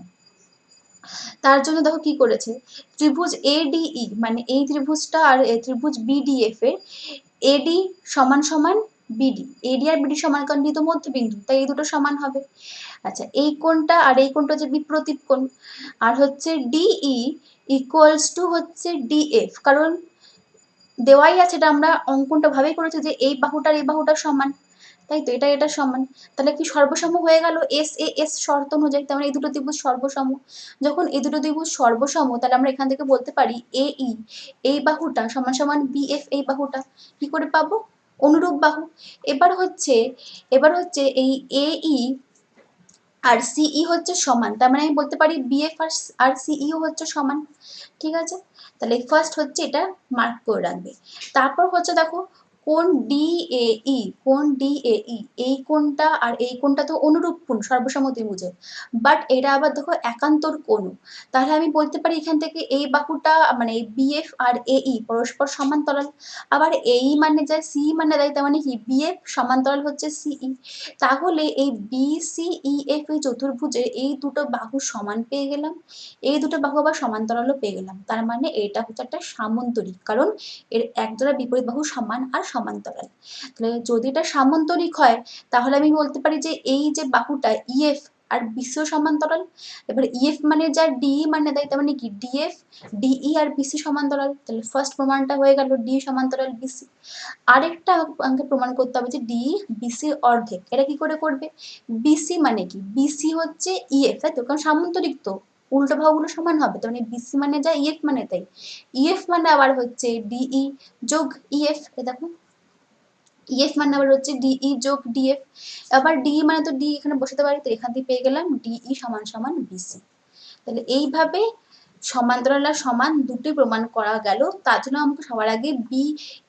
তার জন্য দেখো কি করেছে, ত্রিভুজ এডিই মানে এই ত্রিভুজটা আর ত্রিভুজ বিডিএফ এর এডি সমান সমান বিডি, এডি আর বিডি সমান, কারণ তো মধ্যবিন্দু, তাই এই দুটো সমান হবে। আচ্ছা এই কোণটা আর এই কোণটা হচ্ছে বিপরীত কোণ। আর হচ্ছে ডিই ইকুয়ালস টু হচ্ছে ডিএফ, কারণ দেওয়াই আছে, এটা আমরা অঙ্কনটা ভাবেই করেছি যে এই বাহুটার এই বাহুটা সমান, তাই তো এটা এটা সমান। তাহলে কি সর্বসম হয়ে গেল এস এ এস শর্ত অনুযায়ী, তার মানে এই দুটো ত্রিভুজ সর্বসম। যখন এই দুটো ত্রিভুজ সর্বসম, তাহলে আমরা এখান থেকে বলতে পারি এ ই এই বাহুটা সমান সমান বিএফ এই বাহুটা। কি করে পাবো, অনুরূপ বাহু। এবার হচ্ছে এই এ ই আর সিই হচ্ছে সমান, তার মানে আমি বলতে পারি বিএফ আর সিই হচ্ছে সমান, ঠিক আছে? তাহলে ফার্স্ট হচ্ছে এটা মার্ক করে রাখবে। তারপর হচ্ছে দেখো কোণ ডিএই, কোণ ডিএই এই কোণটা আর এই কোণটা তো অনুরূপ কোণ সর্বসম ত্রিভুজের, বাট এটা আবার দেখো একান্তর কোণ। তাহলে আমি বলতে পারি এখান থেকে এই বাহুটা মানে বিএফ আর এই পরস্পর সমান্তরাল, আবার এই মানে যায় সি মানে দেয়, তার মানে কি বিএফ সমান্তরাল হচ্ছে সিই। তাহলে এই বিসিইএফ এই চতুর্ভুজের এই দুটো বাহু সমান পেয়ে গেলাম, এই দুটো বাহু আবার সমান্তরালও পেয়ে গেলাম, তার মানে এটা হচ্ছে একটা সামন্তরিক, কারণ এর এক দ্বারা বিপরীত বাহু সমান আর সমান্তরাল। তাহলে যদি এটা সামন্তরিক হয়, তাহলে আমি বলতে পারি যে এই যে বাহুটা ইএফ আর বিসিও সমান্তরাল। এবার ইএফ মানে যা ডিই মানে দেয়, তার মানে কি ডিএফ ডিই আর বিসি সমান্তরাল। তাহলে ফার্স্ট প্রমাণটা হয়ে গেল ডি সমান্তরাল বিসি। আরেকটা আমাকে প্রমাণ করতে হবে যে ডি বিসি অর্ধেক। এটা কি করে করবে, বিসি মানে কি, বিসি হচ্ছে ইএফ, তাই তো, কারণ সামান্তরিক তো উল্টো বাহুগুলো সমান হবে, তার মানে বিসি মানে যা ইএফ মানে তাই। ইএফ মানে আবার হচ্ছে ডিই যোগ ইএফ, দেখো ইএফ মানে আবার হচ্ছে ডিই যোগ ডিএফ। আবার ডিই মানে তো ডি এখানে বসাতে পারি, তো এখান থেকে পেয়ে গেলাম ডিই সমান সমান বিসি। তাহলে এইভাবে সমান্তরাল আর সমান দুটোই প্রমাণ করা গেল। তার জন্য আমাকে সবার আগে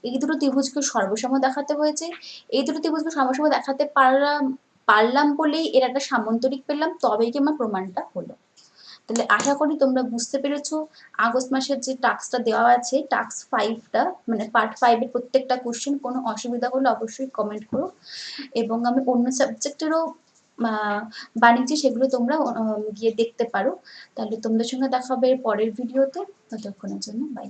এই দুটো ত্রিভুজকে সর্বসম দেখাতে হয়েছে। এই দুটো ত্রিভুজকে সর্বসম দেখাতে পারলাম বলেই এর একটা সামান্তরিক পেলাম, তবেই কি আমার প্রমাণটা হলো। তাহলে আশা করি তোমরা বুঝতে পেরেছো। আগস্ট মাসের যে টাস্কটা দেওয়া আছে, টাস্ক 5টা মানে পার্ট 5 এর প্রত্যেকটা কোশ্চেন, কোনো অসুবিধা হলে অবশ্যই কমেন্ট করো, এবং আমি অন্য সাবজেক্টেরও বানিয়েছি, সেগুলো তোমরা গিয়ে দেখতে পারো। তাহলে তোমাদের সঙ্গে দেখা হবে পরের ভিডিওতে, ততক্ষণের জন্য বাই।